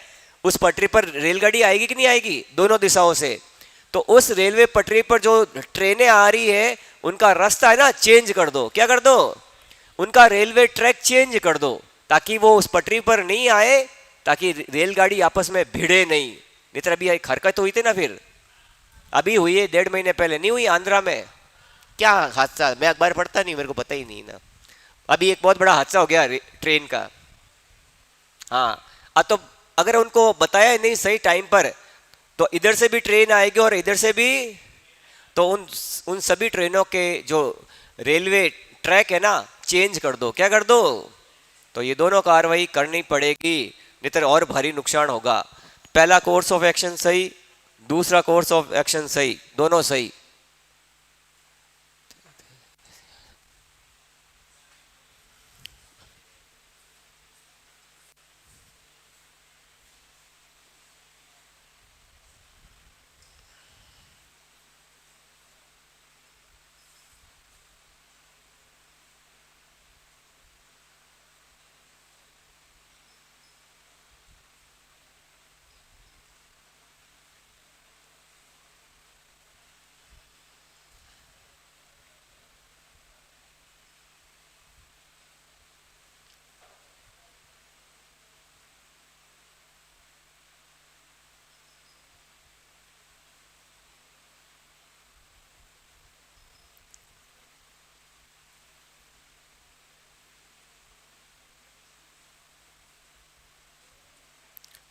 उस पटरी पर रेलगाड़ी आएगी कि नहीं आएगी, दोनों दिशाओं से, तो उस रेलवे पटरी पर जो ट्रेनें आ रही है उनका रास्ता है ना चेंज कर दो। क्या कर दो, उनका रेलवे ट्रैक चेंज कर दो, ताकि वो उस पटरी पर नहीं आए, ताकि रेलगाड़ी आपस में भिड़े नहीं। नहीं तो अभी एक हरकत हुई थी ना, फिर अभी हुई है 1.5 महीने पहले, नहीं हुई आंध्रा में, क्या हादसा, मैं अखबार पढ़ता नहीं, मेरे को पता ही नहीं ना। अभी एक बहुत बड़ा हादसा हो गया ट्रेन का। हाँ, तो अगर उनको बताया नहीं सही टाइम पर, तो इधर से भी ट्रेन आएगी और इधर से भी, तो उन सभी ट्रेनों के जो रेलवे ट्रैक है ना चेंज कर दो। क्या कर दो, तो ये दोनों कार्रवाई करनी पड़ेगी, नहीं तो और भारी नुकसान होगा। पहला कोर्स ऑफ एक्शन सही, दूसरा कोर्स ऑफ एक्शन सही, दोनों सही।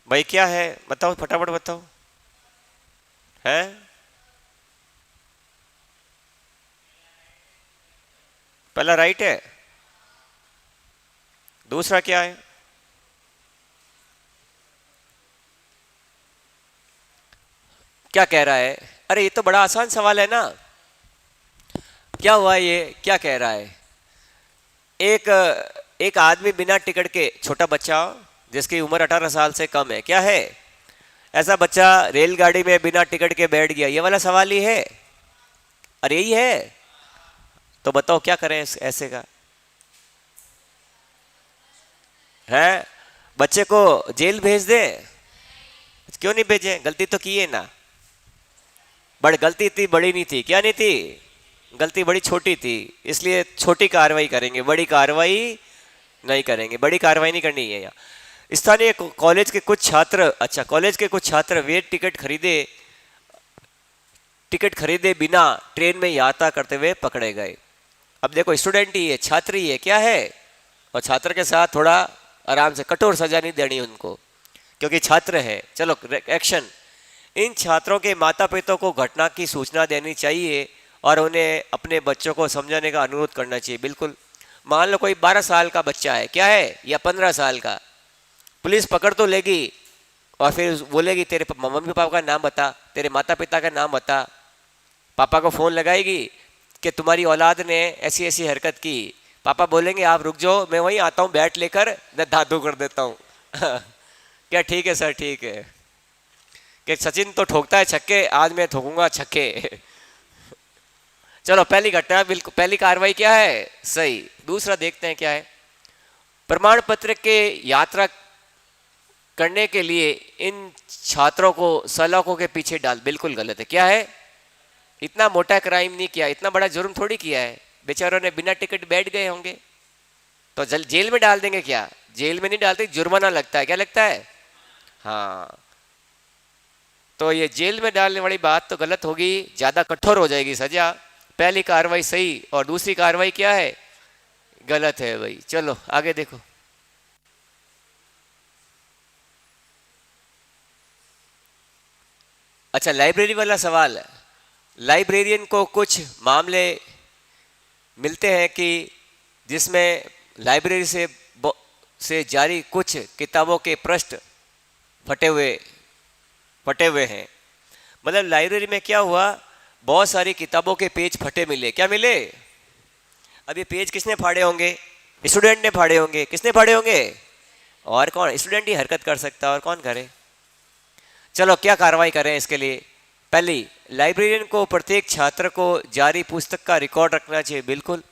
भाई क्या है बताओ, फटाफट बताओ। है पहला राइट है, दूसरा क्या है, क्या कह रहा है। अरे ये तो बड़ा आसान सवाल है ना, क्या हुआ, ये क्या कह रहा है। एक एक आदमी बिना टिकट के, छोटा बच्चा जिसकी उम्र 18 साल से कम है, क्या है, ऐसा बच्चा रेलगाड़ी में बिना टिकट के बैठ गया, ये वाला सवाल ही है। अरे यही है, तो बताओ क्या करें ऐसे का है, बच्चे को जेल भेज दे, क्यों नहीं भेजे, गलती तो की है ना। बड़ गलती इतनी बड़ी नहीं थी, क्या नहीं थी, गलती बड़ी छोटी थी, इसलिए छोटी कार्रवाई करेंगे, बड़ी कार्रवाई नहीं करेंगे। बड़ी कार्रवाई नहीं करनी है यहाँ। स्थानीय कॉलेज के कुछ छात्र, अच्छा कॉलेज के कुछ छात्र वे टिकट खरीदे बिना ट्रेन में यात्रा करते हुए पकड़े गए। अब देखो स्टूडेंट ही है, छात्र ही है, क्या है, और छात्र के साथ थोड़ा आराम से, कठोर सजा नहीं देनी उनको, क्योंकि छात्र है। चलो एक्शन, इन छात्रों के माता पिता को घटना की सूचना देनी चाहिए और उन्हें अपने बच्चों को समझाने का अनुरोध करना चाहिए। बिल्कुल, मान लो कोई 12 साल का बच्चा है, क्या है, या 15 साल का, पुलिस पकड़ तो लेगी और फिर बोलेगी तेरे मम्मी पापा का नाम बता, तेरे माता पिता का नाम बता। पापा को फ़ोन लगाएगी कि तुम्हारी औलाद ने ऐसी ऐसी हरकत की। पापा बोलेंगे आप रुक जाओ, मैं वहीं आता हूँ बैट लेकर, मैं धाधु कर देता हूँ। क्या ठीक है सर, ठीक है, कि सचिन तो ठोकता है छक्के, आज मैं ठोकूंगा छक्के। चलो पहली घटना, बिल्कुल पहली कार्रवाई क्या है, सही। दूसरा देखते हैं क्या है। प्रमाण पत्र के यात्रा करने के लिए इन छात्रों को सलाखों के पीछे डाल, बिल्कुल गलत है। क्या है, इतना मोटा क्राइम नहीं किया, इतना बड़ा जुर्म थोड़ी किया है, बेचारों ने बिना टिकट बैठ गए होंगे तो जेल में डाल देंगे क्या? जेल में नहीं डालते, जुर्माना लगता है। क्या लगता है? हाँ, तो ये जेल में डालने वाली बात तो गलत होगी, ज्यादा कठोर हो जाएगी सजा। पहली कार्रवाई सही और दूसरी कार्रवाई क्या है, गलत है भाई। चलो आगे देखो। अच्छा, लाइब्रेरी वाला सवाल है। लाइब्रेरियन को कुछ मामले मिलते हैं कि जिसमें लाइब्रेरी से जारी कुछ किताबों के पृष्ठ फटे हुए हैं। मतलब लाइब्रेरी में क्या हुआ, बहुत सारी किताबों के पेज फटे मिले। क्या मिले? अब ये पेज किसने फाड़े होंगे? स्टूडेंट ने फाड़े होंगे। किसने फाड़े होंगे? और कौन? स्टूडेंट ही हरकत कर सकता है, और कौन करे? चलो क्या कार्रवाई करें इसके लिए। पहली, लाइब्रेरियन को प्रत्येक छात्र को जारी पुस्तक का रिकॉर्ड रखना चाहिए। बिल्कुल,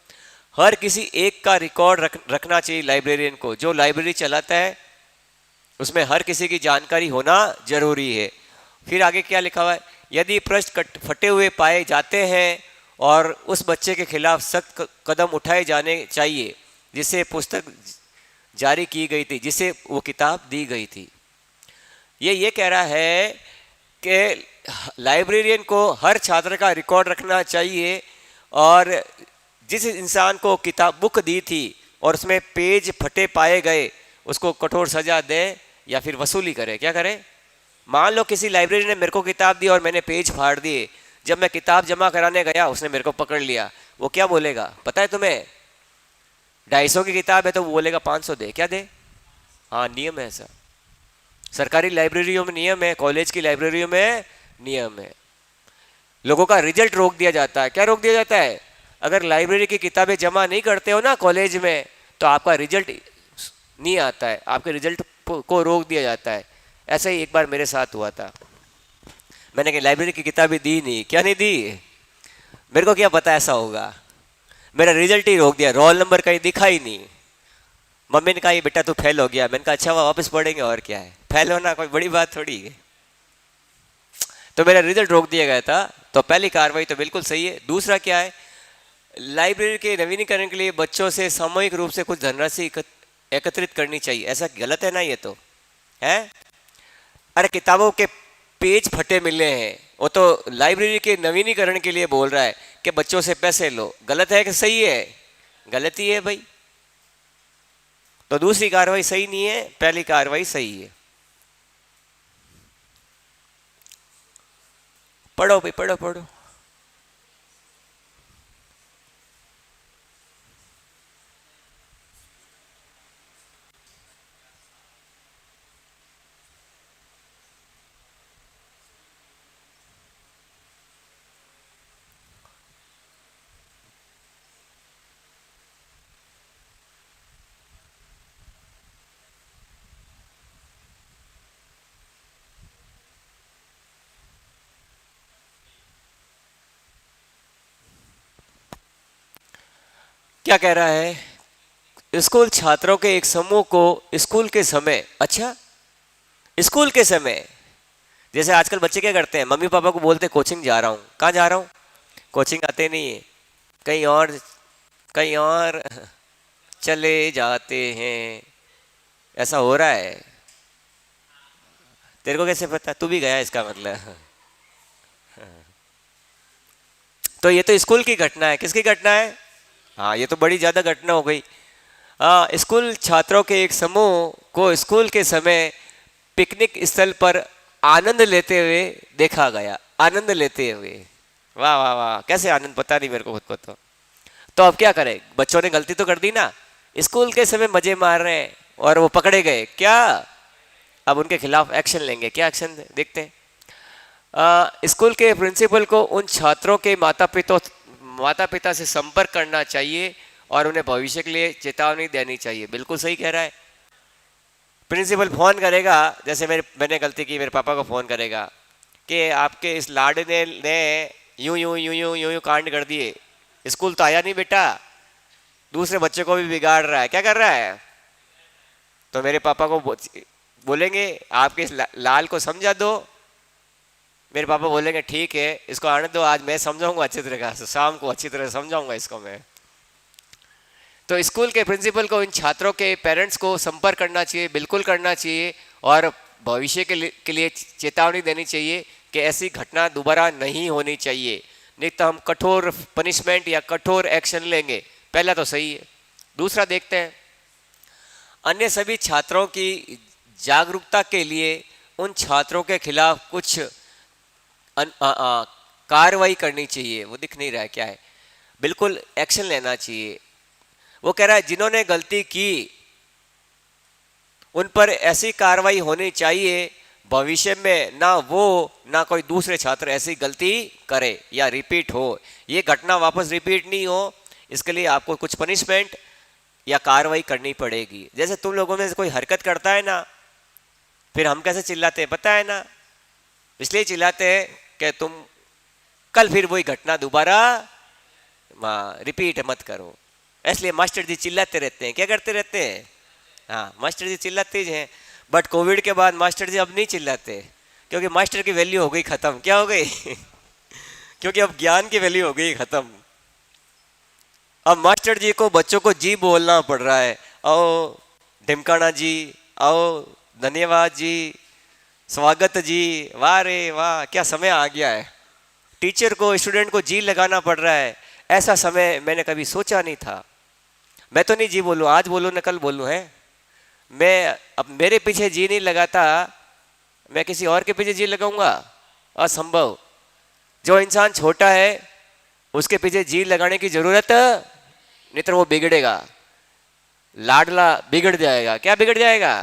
हर किसी एक का रिकॉर्ड रखना चाहिए लाइब्रेरियन को। जो लाइब्रेरी चलाता है उसमें हर किसी की जानकारी होना जरूरी है। फिर आगे क्या लिखा हुआ है, यदि पृष्ठ फटे हुए पाए जाते हैं और उस बच्चे के खिलाफ सख्त कदम उठाए जाने चाहिए जिसे पुस्तक जारी की गई थी, जिसे वो किताब दी गई थी। ये कह रहा है कि लाइब्रेरियन को हर छात्र का रिकॉर्ड रखना चाहिए और जिस इंसान को किताब बुक दी थी और उसमें पेज फटे पाए गए उसको कठोर सजा दें या फिर वसूली करे। क्या करें? मान लो किसी लाइब्रेरी ने मेरे को किताब दी और मैंने पेज फाड़ दिए, जब मैं किताब जमा कराने गया उसने मेरे को पकड़ लिया, वो क्या बोलेगा पता है तुम्हें? 250 की किताब है तो वो बोलेगा 500 दे। क्या दे? हाँ, नियम है ऐसा। सरकारी लाइब्रेरियों में नियम है, कॉलेज की लाइब्रेरियों में नियम है। लोगों का रिजल्ट रोक दिया जाता है। क्या रोक दिया जाता है? अगर लाइब्रेरी की किताबें जमा नहीं करते हो ना कॉलेज में तो आपका रिजल्ट नहीं आता है, आपके रिजल्ट को रोक दिया जाता है। ऐसा ही एक बार मेरे साथ हुआ था। मैंने कहा लाइब्रेरी की किताबें दी नहीं। क्या नहीं दी? मेरे को क्या पता ऐसा होगा, मेरा रिजल्ट ही रोक दिया, रोल नंबर कहीं दिखा ही नहीं। मम्मी ने कहा ये बेटा तू फेल हो गया। मैंने कहा अच्छा वापस पढ़ेंगे, और क्या है, फेल होना कोई बड़ी बात थोड़ी है। तो मेरा रिजल्ट रोक दिया गया था। तो पहली कार्रवाई तो बिल्कुल सही है। दूसरा क्या है, लाइब्रेरी के नवीनीकरण के लिए बच्चों से सामूहिक रूप से कुछ धनराशि एकत्रित करनी चाहिए। ऐसा गलत है ना? ये तो है। अरे किताबों के पेज फटे मिले हैं, वो तो लाइब्रेरी के नवीनीकरण के लिए बोल रहा है कि बच्चों से पैसे लो। गलत है कि सही है? गलत ही है भाई। तो दूसरी कार्रवाई सही नहीं है, पहली कार्रवाई सही है। पढ़ो भाई, पढ़ो पढ़ो। क्या कह रहा है, स्कूल छात्रों के एक समूह को स्कूल के समय, अच्छा स्कूल के समय, जैसे आजकल बच्चे क्या करते हैं, मम्मी पापा को बोलते कोचिंग जा रहा हूँ। कहाँ जा रहा हूँ? कोचिंग आते नहीं है, कहीं और चले जाते हैं। ऐसा हो रहा है। तेरे को कैसे पता? तू भी गया इसका मतलब। तो ये तो स्कूल की घटना है। किसकी घटना है? हाँ, ये तो बड़ी ज़्यादा घटना हो गई। हाँ, स्कूल छात्रों के एक समूह को स्कूल के समय पिकनिक स्थल पर आनंद लेते हुए देखा गया, आनंद लेते हुए। वाह वाह वाह, कैसे आनंद पता नहीं मेरे को खुद को। तो अब क्या करें, बच्चों ने गलती तो कर दी ना, स्कूल के समय मजे मार रहे हैं और वो पकड़े गए क्या, अब उनके खिलाफ एक्शन लेंगे। क्या एक्शन देखते हैं। स्कूल के प्रिंसिपल को उन छात्रों के माता पिता से संपर्क करना चाहिए और उन्हें भविष्य के लिए चेतावनी देनी चाहिए। बिल्कुल सही कह रहा है। प्रिंसिपल फोन करेगा, जैसे मैंने गलती की, मेरे पापा को फोन करेगा कि आपके इस लाडे ने यूं यूं यूं यूं यूं यूं कांड कर दिए, स्कूल तो आया नहीं बेटा, दूसरे बच्चे को भी बिगाड़ रहा है, क्या कर रहा है। तो मेरे पापा को बोलेंगे आपके इस लाल को समझा दो। मेरे पापा बोलेंगे ठीक है, इसको आने दो, आज मैं समझाऊंगा अच्छी तरह से, शाम को अच्छी तरह से समझाऊंगा इसको मैं। तो स्कूल के प्रिंसिपल को इन छात्रों के पेरेंट्स को संपर्क करना चाहिए, बिल्कुल करना चाहिए, और भविष्य के लिए चेतावनी देनी चाहिए कि ऐसी घटना दोबारा नहीं होनी चाहिए, नहीं तो हम कठोर पनिशमेंट या कठोर एक्शन लेंगे। पहला तो सही है। दूसरा देखते हैं, अन्य सभी छात्रों की जागरूकता के लिए उन छात्रों के खिलाफ कुछ कार्रवाई करनी चाहिए। वो दिख नहीं रहा है क्या है, बिल्कुल एक्शन लेना चाहिए। वो कह रहा है जिन्होंने गलती की उन पर ऐसी कार्रवाई होनी चाहिए भविष्य में ना वो ना कोई दूसरे छात्र ऐसी गलती करे या रिपीट हो, ये घटना वापस रिपीट नहीं हो, इसके लिए आपको कुछ पनिशमेंट या कार्रवाई करनी पड़ेगी। जैसे तुम लोगों में से कोई हरकत करता है ना, फिर हम कैसे चिल्लाते हैं पता है ना, इसलिए चिल्लाते हैं कि तुम कल फिर वही घटना दोबारा रिपीट मत करो। इसलिए मास्टर जी चिल्लाते रहते हैं। क्या करते रहते हैं, हाँ मास्टर जी चिल्लाते हैं। बट कोविड के बाद मास्टर जी अब नहीं चिल्लाते, क्योंकि मास्टर की वैल्यू हो गई खत्म। क्या हो गई क्योंकि अब ज्ञान की वैल्यू हो गई खत्म। अब मास्टर जी को बच्चों को जी बोलना पड़ रहा है, आओ ढिमकाना जी, आओ धन्यवाद जी, स्वागत जी, वाह रे वाह, क्या समय आ गया है। टीचर को स्टूडेंट को जी लगाना पड़ रहा है। ऐसा समय मैंने कभी सोचा नहीं था। मैं तो नहीं जी बोलूँ, आज बोलूँ न कल बोलूँ है। मैं अब मेरे पीछे जी नहीं लगाता, मैं किसी और के पीछे जी लगाऊंगा, असंभव। जो इंसान छोटा है उसके पीछे जी लगाने की जरूरत नहीं, तो वो बिगड़ेगा, लाडला बिगड़ जाएगा। क्या बिगड़ जाएगा,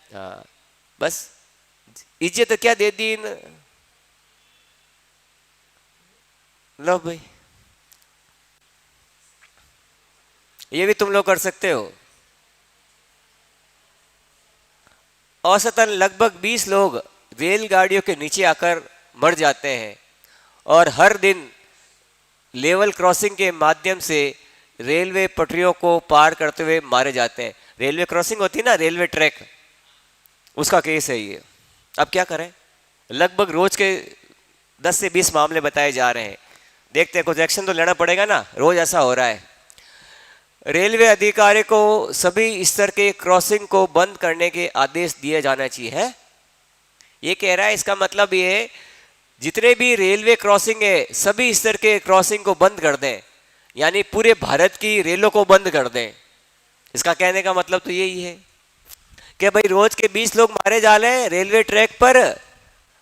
हाँ बस इज्जत क्या दे दी लो भाई। ये भी तुम लोग कर सकते हो। औसतन लगभग 20 लोग रेलगाड़ियों के नीचे आकर मर जाते हैं और हर दिन लेवल क्रॉसिंग के माध्यम से रेलवे पटरियों को पार करते हुए मारे जाते हैं। रेलवे क्रॉसिंग होती है ना, रेलवे ट्रैक, उसका केस है ये। अब क्या करें, लगभग रोज के 10 से 20 मामले बताए जा रहे हैं। देखते हैं, कुछ एक्शन तो लेना पड़ेगा ना, रोज ऐसा हो रहा है। रेलवे अधिकारी को सभी स्तर के क्रॉसिंग को बंद करने के आदेश दिए जाना चाहिए है। ये कह रहा है, इसका मतलब ये है जितने भी रेलवे क्रॉसिंग है सभी स्तर के क्रॉसिंग को बंद कर दें, यानी पूरे भारत की रेलों को बंद कर दें। इसका कहने का मतलब तो यही है कि भाई रोज के 20 लोग मारे जा रहे हैं रेलवे ट्रैक पर,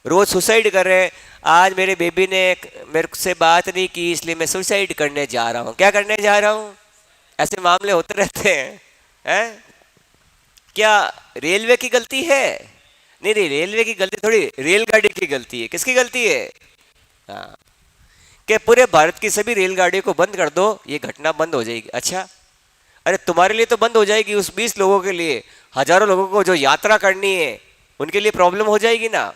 रोज सुसाइड कर रहे हैं। आज मेरे बेबी ने मेरे से बात नहीं की इसलिए मैं सुसाइड करने जा रहा हूँ। क्या करने जा रहा हूँ, ऐसे मामले होते रहते हैं। क्या रेलवे की गलती है? नहीं नहीं, रेलवे की गलती थोड़ी, रेलगाड़ी की गलती है। किसकी गलती है, हाँ, कि पूरे भारत की सभी रेलगाड़ियों को बंद कर दो, ये घटना बंद हो जाएगी। अच्छा, अरे तुम्हारे लिए तो बंद हो जाएगी, उस 20 लोगों के लिए, हजारों लोगों को जो यात्रा करनी है उनके लिए प्रॉब्लम हो जाएगी ना।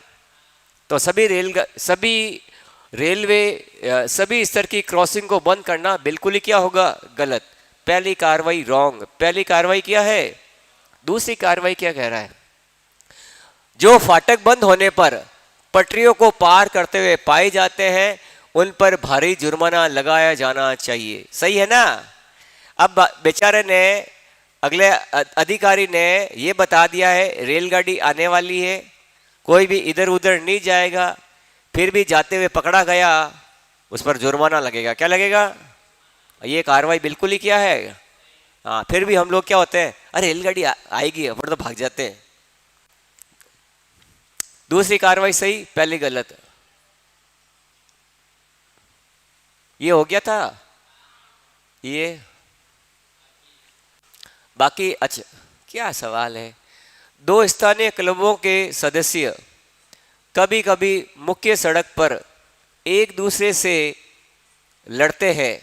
तो सभी रेलवे सभी स्तर की क्रॉसिंग को बंद करना बिल्कुल ही क्या होगा, गलत। पहली कार्रवाई रॉन्ग। पहली कार्रवाई क्या है, दूसरी कार्रवाई क्या कह रहा है, जो फाटक बंद होने पर पटरियों को पार करते हुए पाए जाते हैं उन पर भारी जुर्माना लगाया जाना चाहिए। सही है ना। अब बेचारे ने, अगले अधिकारी ने ये बता दिया है रेलगाड़ी आने वाली है, कोई भी इधर उधर नहीं जाएगा, फिर भी जाते हुए पकड़ा गया, उस पर जुर्माना लगेगा। क्या लगेगा, ये कार्रवाई बिल्कुल ही क्या है, हाँ। फिर भी हम लोग क्या होते हैं, अरे रेलगाड़ी आएगी, अपन तो भाग जाते हैं। दूसरी कार्रवाई सही, पहली गलत। ये हो गया था ये। बाकी अच्छा, क्या सवाल है। दो स्थानीय क्लबों के सदस्य कभी कभी मुख्य सड़क पर एक दूसरे से लड़ते हैं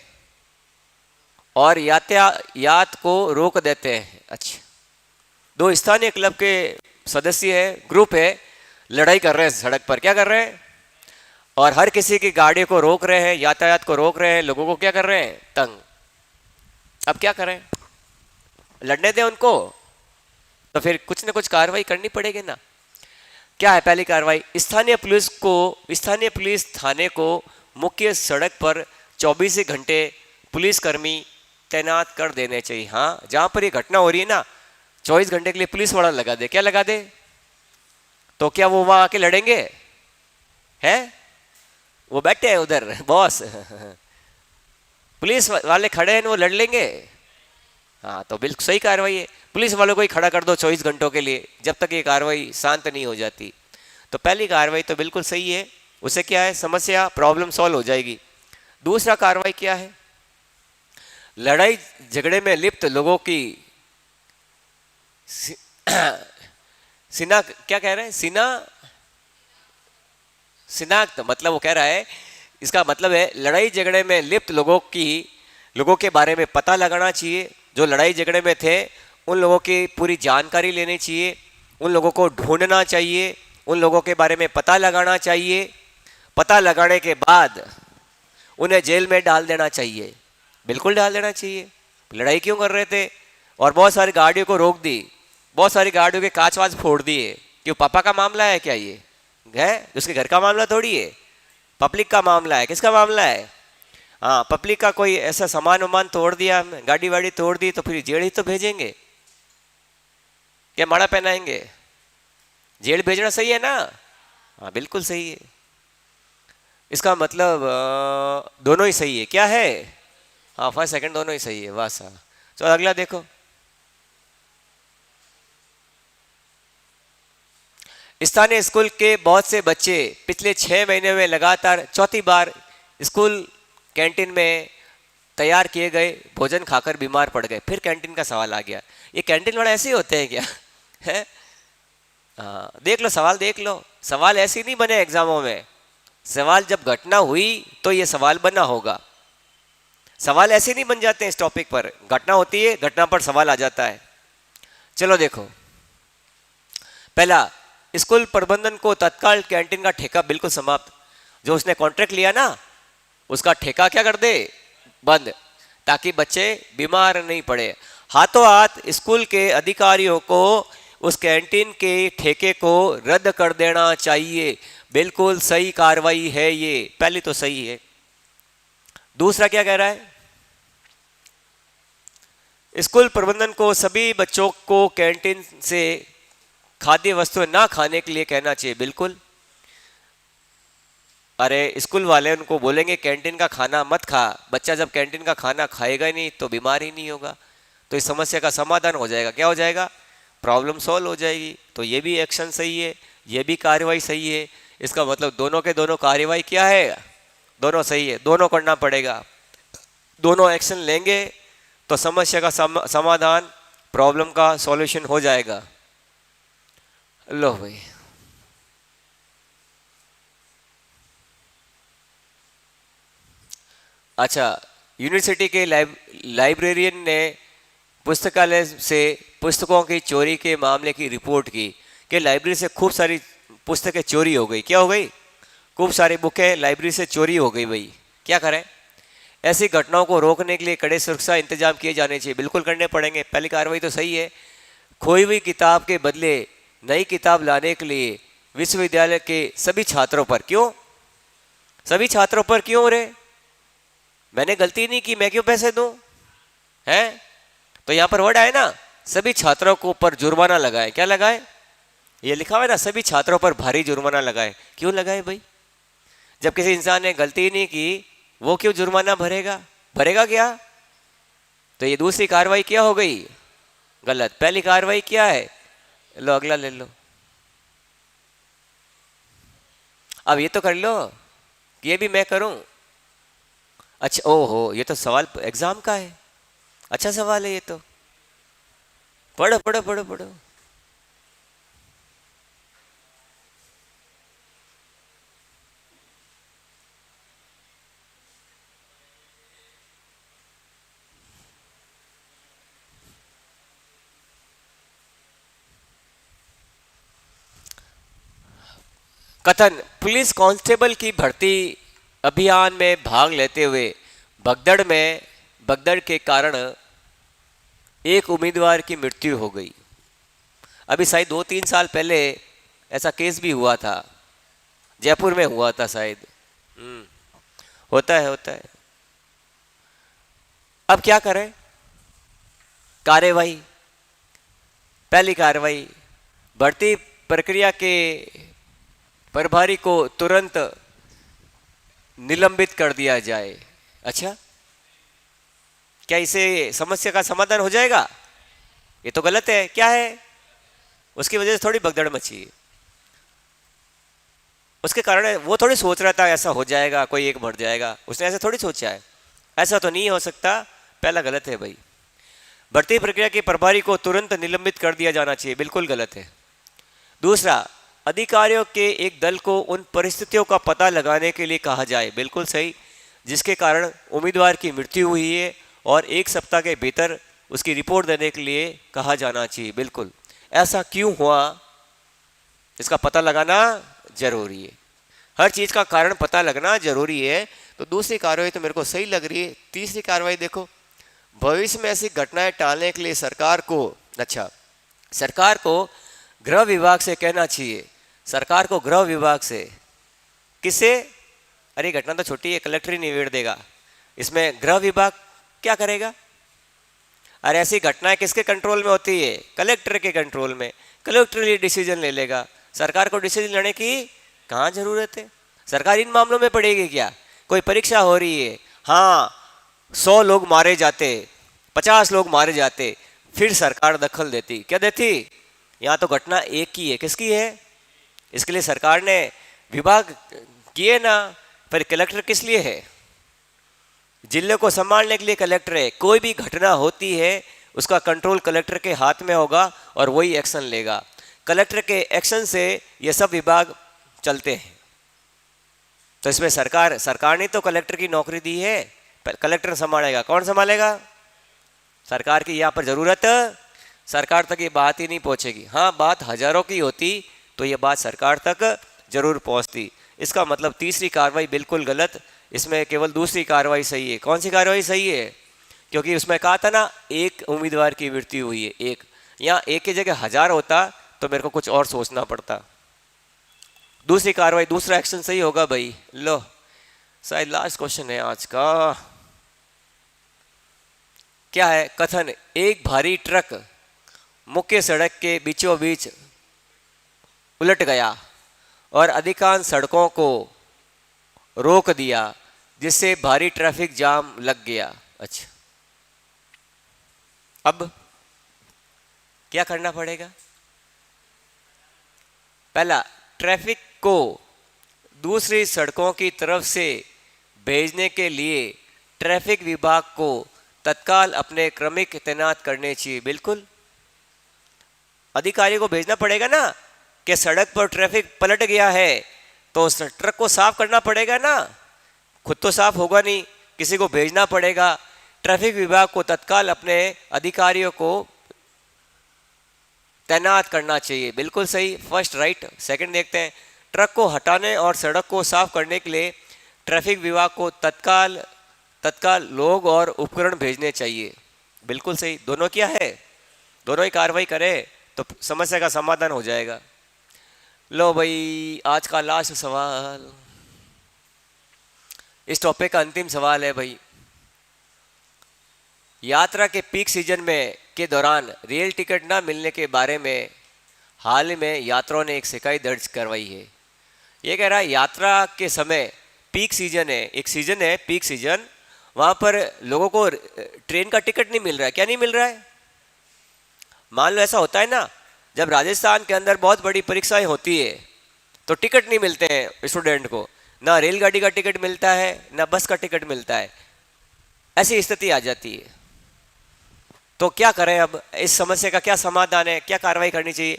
और यातायात को रोक देते हैं। अच्छा, दो स्थानीय क्लब के सदस्य है, ग्रुप है, लड़ाई कर रहे हैं सड़क पर। क्या कर रहे हैं? और हर किसी की गाड़ी को रोक रहे हैं, यातायात को रोक रहे हैं, लोगों को क्या कर रहे हैं? तंग। अब क्या करें? लड़ने दें उनको? तो फिर कुछ ना कुछ कार्रवाई करनी पड़ेगी ना। क्या है पहली कार्रवाई? स्थानीय पुलिस थाने को मुख्य सड़क पर 24 घंटे पुलिसकर्मी तैनात कर देने चाहिए। हाँ, जहां पर ये घटना हो रही है ना, 24 घंटे के लिए पुलिस वाला लगा दे। क्या लगा दे? तो क्या वो वहां आके लड़ेंगे? हैं? वो बैठे हैं उधर बॉस पुलिस वाले खड़े हैं, वो लड़ लेंगे? हाँ, तो बिल्कुल सही कार्रवाई है। पुलिस वालों को ही खड़ा कर दो 24 घंटों के लिए, जब तक ये कार्रवाई शांत नहीं हो जाती। तो पहली कार्रवाई तो बिल्कुल सही है। उससे क्या है, समस्या प्रॉब्लम सॉल्व हो जाएगी। दूसरा कार्रवाई क्या है? लड़ाई झगड़े में लिप्त लोगों की क्या कह रहे हैं? शिनाख्त, मतलब वो कह रहा है, इसका मतलब है लड़ाई झगड़े में लिप्त लोगों के बारे में पता लगाना चाहिए। जो लड़ाई झगड़े में थे उन लोगों की पूरी जानकारी लेनी चाहिए, उन लोगों को ढूंढना चाहिए, उन लोगों के बारे में पता लगाना चाहिए। पता लगाने के बाद उन्हें जेल में डाल देना चाहिए, बिल्कुल डाल देना चाहिए। लड़ाई क्यों कर रहे थे? और बहुत सारी गाड़ियों को रोक दी, बहुत सारी गाड़ियों के कांच वाच फोड़ दिए। क्यों? पापा का मामला है क्या? ये है उसके घर का मामला थोड़ी है, पब्लिक का मामला है। किसका मामला है? हाँ, पब्लिक का। कोई ऐसा सामान वामान तोड़ दिया, गाड़ी वाड़ी तोड़ दी, तो फिर जेल ही तो भेजेंगे, क्या माड़ा पहनाएंगे? जेल भेजना सही है ना? हाँ, बिल्कुल सही है। इसका मतलब दोनों ही सही है। क्या है? हाँ, फर्स्ट सेकंड दोनों ही सही है। वाह साहब। चलो अगला देखो। स्थानीय स्कूल के बहुत से बच्चे पिछले 6 महीने में लगातार चौथी बार स्कूल कैंटीन में तैयार किए गए भोजन खाकर बीमार पड़ गए। फिर कैंटीन का सवाल आ गया। ये कैंटीन वाले ऐसे ही होते हैं क्या? है? देख लो सवाल, देख लो। सवाल ऐसे नहीं बने एग्जामों में। सवाल जब घटना हुई तो ये सवाल बना होगा। सवाल ऐसे नहीं बन जाते हैं इस टॉपिक पर। घटना होती है, घटना पर सवाल आ जाता है। चलो देखो, पहला, स्कूल प्रबंधन को तत्काल कैंटीन का ठेका बिल्कुल समाप्त। जो उसने कॉन्ट्रैक्ट लिया ना, उसका ठेका क्या कर दे? बंद, ताकि बच्चे बीमार नहीं पड़े। हाथों हाथ स्कूल के अधिकारियों को उस कैंटीन के ठेके को रद्द कर देना चाहिए। बिल्कुल सही कार्रवाई है ये, पहली तो सही है। दूसरा क्या कह रहा है? स्कूल प्रबंधन को सभी बच्चों को कैंटीन से खाद्य वस्तुएं ना खाने के लिए कहना चाहिए। बिल्कुल। अरे स्कूल वाले उनको बोलेंगे कैंटीन का खाना मत खा। बच्चा जब कैंटीन का खाना खाएगा ही नहीं तो बीमार ही नहीं होगा, तो इस समस्या का समाधान हो जाएगा। क्या हो जाएगा? प्रॉब्लम सॉल्व हो जाएगी। तो ये भी एक्शन सही है, ये भी कार्रवाई सही है। इसका मतलब दोनों के दोनों कार्रवाई क्या है? दोनों सही है, दोनों करना पड़ेगा। दोनों एक्शन लेंगे तो समस्या का समाधान, प्रॉब्लम का सॉल्यूशन हो जाएगा। लो भाई, अच्छा, यूनिवर्सिटी के लाइब्रेरियन ने पुस्तकालय से पुस्तकों की चोरी के मामले की रिपोर्ट की कि लाइब्रेरी से खूब सारी पुस्तकें चोरी हो गई। क्या हो गई? खूब सारी बुकें लाइब्रेरी से चोरी हो गई। भाई क्या करें? ऐसी घटनाओं को रोकने के लिए कड़े सुरक्षा इंतजाम किए जाने चाहिए। बिल्कुल करने पड़ेंगे। पहली कार्रवाई तो सही है। खोई हुई किताब के बदले नई किताब लाने के लिए विश्वविद्यालय के सभी छात्रों पर, क्यों सभी छात्रों पर क्यों रे? मैंने गलती नहीं की, मैं क्यों पैसे दूं? हैं? तो यहां पर वर्ड आए ना, सभी छात्रों को ऊपर जुर्माना लगाए। क्या लगाए? ये लिखा हुआ है ना, सभी छात्रों पर भारी जुर्माना लगाए। क्यों लगाए भाई? जब किसी इंसान ने गलती नहीं की, वो क्यों जुर्माना भरेगा? भरेगा क्या? तो ये दूसरी कार्रवाई क्या हो गई? गलत। पहली कार्रवाई क्या है? लो अगला ले लो। अब ये तो कर लो, ये भी मैं करूं। अच्छा, ओहो, ये तो सवाल एग्जाम का है। अच्छा सवाल है ये तो। पढ़ो पढ़ो पढ़ो पढ़ो। कथन, पुलिस कांस्टेबल की भर्ती अभियान में भाग लेते हुए भगदड़ के कारण एक उम्मीदवार की मृत्यु हो गई। अभी शायद 2-3 साल पहले ऐसा केस भी हुआ था, जयपुर में हुआ था शायद। हम्म, होता है होता है। अब क्या करें? कार्यवाही, पहली कार्रवाई, भर्ती प्रक्रिया के प्रभारी को तुरंत निलंबित कर दिया जाए। अच्छा, क्या इसे समस्या का समाधान हो जाएगा? ये तो गलत है। क्या है? उसकी वजह से थोड़ी भगदड़ मची। उसके कारण वो थोड़ी सोच रहा था ऐसा हो जाएगा, कोई एक मर जाएगा, उसने ऐसा थोड़ी सोचा है। ऐसा तो नहीं हो सकता। पहला गलत है भाई। भर्ती प्रक्रिया के प्रभारी को तुरंत निलंबित कर दिया जाना चाहिए, बिल्कुल गलत है। दूसरा, अधिकारियों के एक दल को उन परिस्थितियों का पता लगाने के लिए कहा जाए, बिल्कुल सही, जिसके कारण उम्मीदवार की मृत्यु हुई है, और 1 सप्ताह के भीतर उसकी रिपोर्ट देने के लिए कहा जाना चाहिए। बिल्कुल, ऐसा क्यों हुआ इसका पता लगाना जरूरी है। हर चीज़ का कारण पता लगना जरूरी है। तो दूसरी कार्रवाई तो मेरे को सही लग रही है। तीसरी कार्रवाई देखो, भविष्य में ऐसी घटनाएं टालने के लिए सरकार को गृह विभाग से कहना चाहिए। सरकार को गृह विभाग से, किससे? अरे घटना तो छोटी है, कलेक्टर ही निबेड़ देगा, इसमें गृह विभाग क्या करेगा? अरे ऐसी घटनाएं किसके कंट्रोल में होती है? कलेक्टर के कंट्रोल में। कलेक्टर ये डिसीजन ले लेगा। सरकार को डिसीजन लेने की कहाँ जरूरत है? सरकार इन मामलों में पड़ेगी क्या? कोई परीक्षा हो रही है, हाँ, 100 लोग मारे जाते, 50 लोग मारे जाते, फिर सरकार दखल देती? क्या देती? यहाँ तो घटना एक की है। किसकी है? इसके लिए सरकार ने विभाग किए ना। पर कलेक्टर किस लिए है? जिले को संभालने के लिए कलेक्टर है। कोई भी घटना होती है उसका कंट्रोल कलेक्टर के हाथ में होगा और वही एक्शन लेगा। कलेक्टर के एक्शन से ये सब विभाग चलते हैं। तो इसमें सरकार ने तो कलेक्टर की नौकरी दी है, कलेक्टर संभालेगा। कौन संभालेगा? सरकार की यहाँ पर जरूरत, सरकार तक ये बात ही नहीं पहुंचेगी। हाँ, बात हजारों की होती तो ये बात सरकार तक जरूर पहुंचती। इसका मतलब तीसरी कार्रवाई बिल्कुल गलत, इसमें केवल दूसरी कार्रवाई सही है। कौन सी कार्रवाई सही है? क्योंकि उसमें कहा था ना, एक उम्मीदवार की मृत्यु हुई है। एक, यहाँ एक की जगह 1000 होता तो मेरे को कुछ और सोचना पड़ता। दूसरी कार्रवाई, दूसरा एक्शन सही होगा भाई। लो, शायद लास्ट क्वेश्चन है आज का। क्या है? कथन, एक भारी ट्रक मुख्य सड़क के बीचों बीच उलट गया और अधिकांश सड़कों को रोक दिया, जिससे भारी ट्रैफिक जाम लग गया। अच्छा, अब क्या करना पड़ेगा? पहला, ट्रैफिक को दूसरी सड़कों की तरफ से भेजने के लिए ट्रैफिक विभाग को तत्काल अपने क्रमिक तैनात करने चाहिए। बिल्कुल, अधिकारी को भेजना पड़ेगा ना कि सड़क पर ट्रैफिक पलट गया है तो उस ट्रक को साफ करना पड़ेगा ना। खुद तो साफ होगा नहीं, किसी को भेजना पड़ेगा। ट्रैफिक विभाग को तत्काल अपने अधिकारियों को तैनात करना चाहिए। बिल्कुल सही, फर्स्ट राइट। सेकंड देखते हैं, ट्रक को हटाने और सड़क को साफ करने के लिए ट्रैफिक विभाग को तत्काल लोग और उपकरण भेजने चाहिए। बिल्कुल सही। दोनों क्या है? दोनों ही कार्रवाई करें तो समस्या का समाधान हो जाएगा। लो भाई, आज का लास्ट सवाल, इस टॉपिक का अंतिम सवाल है भाई। यात्रा के पीक सीजन में के दौरान रेल टिकट ना मिलने के बारे में हाल ही में यात्रियों ने एक शिकायत दर्ज करवाई है। ये कह रहा है यात्रा के समय पीक सीजन है, एक सीजन है पीक सीजन, वहाँ पर लोगों को ट्रेन का टिकट नहीं मिल रहा है। क्या नहीं मिल रहा है? मान लो ऐसा होता है ना, जब राजस्थान के अंदर बहुत बड़ी परीक्षाएं होती है तो टिकट नहीं मिलते हैं स्टूडेंट को, ना रेलगाड़ी का टिकट मिलता है ना बस का टिकट मिलता है, ऐसी स्थिति आ जाती है। तो क्या करें अब, इस समस्या का क्या समाधान है, क्या कार्रवाई करनी चाहिए?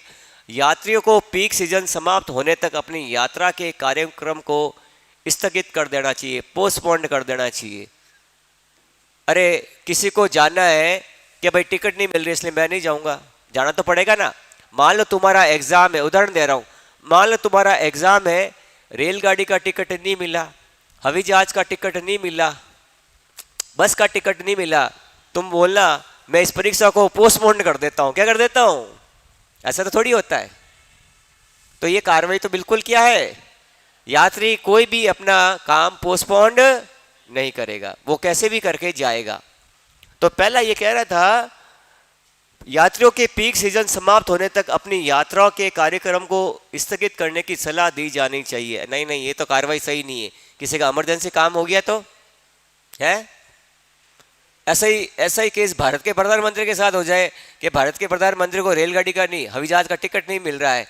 यात्रियों को पीक सीजन समाप्त होने तक अपनी यात्रा के कार्यक्रम को स्थगित कर देना चाहिए, पोस्टपोन कर देना चाहिए। अरे किसी को जाना है कि भाई टिकट नहीं मिल रही इसलिए मैं नहीं जाऊंगा, जाना तो पड़ेगा ना। मान लो तुम्हारा एग्जाम है, उदाहरण दे रहा हूं, मान लो तुम्हारा एग्जाम है, रेलगाड़ी का टिकट नहीं मिला, हवाई जहाज का टिकट नहीं मिला, बस का टिकट नहीं मिला, तुम बोलना मैं इस परीक्षा को पोस्टपोन कर देता हूं। क्या कर देता हूं? ऐसा तो थोड़ी होता है। तो ये कार्रवाई तो बिल्कुल क्या है, यात्री कोई भी अपना काम पोस्टपोन्ड नहीं करेगा, वो कैसे भी करके जाएगा। तो पहला ये कह रहा था यात्रियों के पीक सीजन समाप्त होने तक अपनी यात्रा के कार्यक्रम को स्थगित करने की सलाह दी जानी चाहिए। नहीं नहीं, ये तो कार्रवाई सही नहीं है। किसी का इमरजेंसी काम हो गया तो है, ऐसा ही केस भारत के प्रधानमंत्री के साथ हो जाए कि भारत के प्रधानमंत्री को रेलगाड़ी का नहीं, हवाई जहाज का टिकट नहीं मिल रहा है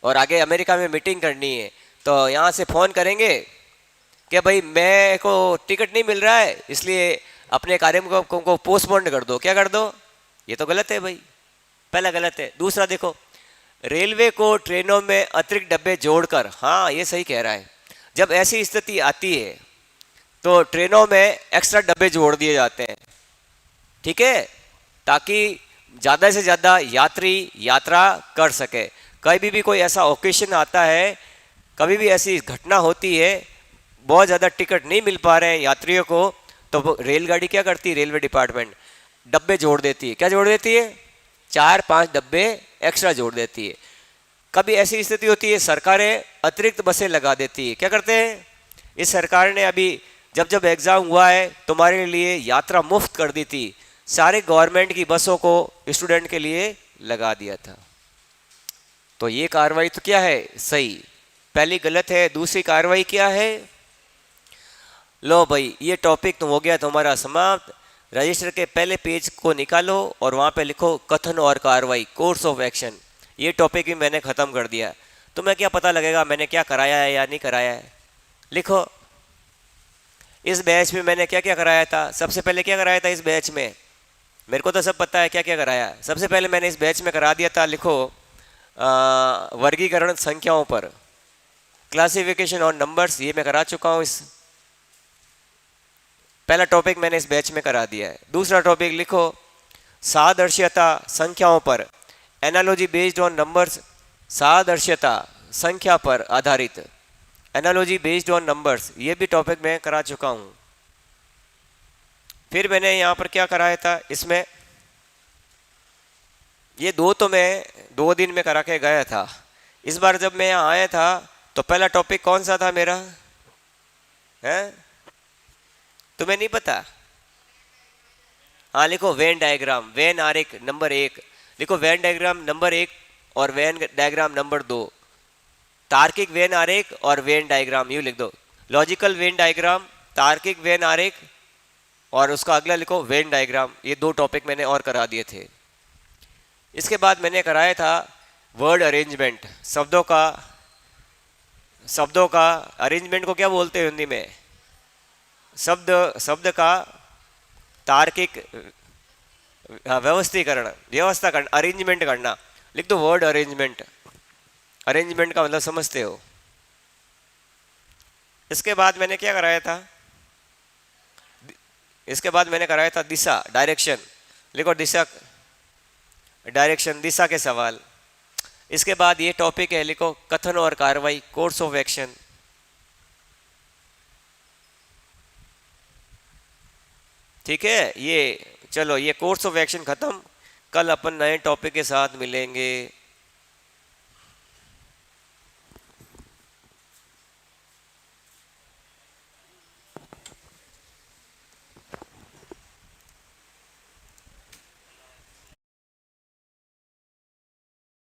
और आगे अमेरिका में मीटिंग करनी है, तो यहाँ से फ़ोन करेंगे कि भाई मेरे को टिकट नहीं मिल रहा है इसलिए अपने कार्यक्रम को पोस्टपोन कर दो। क्या कर दो? ये तो गलत है भाई, पहला गलत है। दूसरा देखो, रेलवे को ट्रेनों में अतिरिक्त डब्बे जोड़कर, हाँ ये सही कह रहा है, जब ऐसी स्थिति आती है तो ट्रेनों में एक्स्ट्रा डब्बे जोड़ दिए जाते हैं, ठीक है, ताकि ज़्यादा से ज़्यादा यात्री यात्रा कर सके। कभी भी कोई ऐसा ओकेशन आता है, कभी भी ऐसी घटना होती है, बहुत ज़्यादा टिकट नहीं मिल पा रहे हैं यात्रियों को, तो रेलगाड़ी क्या करती है, रेलवे डिपार्टमेंट डब्बे जोड़ देती है। क्या जोड़ देती है? 4-5 डब्बे एक्स्ट्रा जोड़ देती है। कभी ऐसी स्थिति होती है सरकारें अतिरिक्त बसें लगा देती है। क्या करते हैं, इस सरकार ने अभी जब जब एग्ज़ाम हुआ है तुम्हारे लिए यात्रा मुफ्त कर दी थी, सारे गवर्नमेंट की बसों को स्टूडेंट के लिए लगा दिया था। तो ये कार्रवाई तो क्या है, सही, पहली गलत है। दूसरी कार्रवाई क्या है, लो भाई ये टॉपिक तो हो गया तुम्हारा समाप्त। रजिस्टर के पहले पेज को निकालो और वहाँ पे लिखो कथन और कार्रवाई, कोर्स ऑफ एक्शन। ये टॉपिक भी मैंने ख़त्म कर दिया। तुम्हें क्या पता लगेगा मैंने क्या कराया है या नहीं कराया है? लिखो इस बैच में मैंने क्या क्या कराया था। सबसे पहले क्या कराया था इस बैच में, मेरे को तो सब पता है क्या क्या कराया। सबसे पहले मैंने इस बैच में करा दिया था, लिखो वर्गीकरण संख्याओं पर, क्लासिफिकेशन ऑन नंबर्स, ये मैं करा चुका हूँ। इस पहला टॉपिक मैंने इस बैच में करा दिया है। दूसरा टॉपिक लिखो सादृश्यता संख्याओं पर, एनालॉजी बेस्ड ऑन नंबर्स, सादृश्यता संख्या पर आधारित, एनालॉजी बेस्ड ऑन नंबर्स, ये भी टॉपिक मैं करा चुका हूँ। फिर मैंने यहाँ पर क्या कराया था, इसमें ये दो तो मैं 2 दिन में करा के गया था। इस बार जब मैं यहाँ आया था तो पहला टॉपिक कौन सा था मेरा, है तुम्हें नहीं पता? हाँ लिखो वेन डायग्राम, वेन आरेख नंबर 1, लिखो वेन डायग्राम नंबर 1 और वेन डायग्राम नंबर 2, तार्किक वेन आरेख और वेन डायग्राम, यूँ लिख दो, लॉजिकल वेन डायग्राम, तार्किक वेन आरेख और उसका अगला लिखो वेन डायग्राम। ये 2 टॉपिक मैंने और करा दिए थे। इसके बाद मैंने कराया था वर्ड अरेंजमेंट, शब्दों का अरेंजमेंट को क्या बोलते हैं हिंदी में, शब्द का तार्किक व्यवस्था करना, अरेंजमेंट करना। लिख दो वर्ड अरेंजमेंट, अरेंजमेंट का मतलब समझते हो। इसके बाद मैंने क्या कराया था, इसके बाद मैंने कराया था दिशा, डायरेक्शन, लिखो दिशा, डायरेक्शन, दिशा के सवाल। इसके बाद ये टॉपिक है, लिखो कथन और कार्रवाई, कोर्स ऑफ एक्शन। ठीक है, ये चलो ये कोर्स ऑफ एक्शन खत्म। कल अपन नए टॉपिक के साथ मिलेंगे।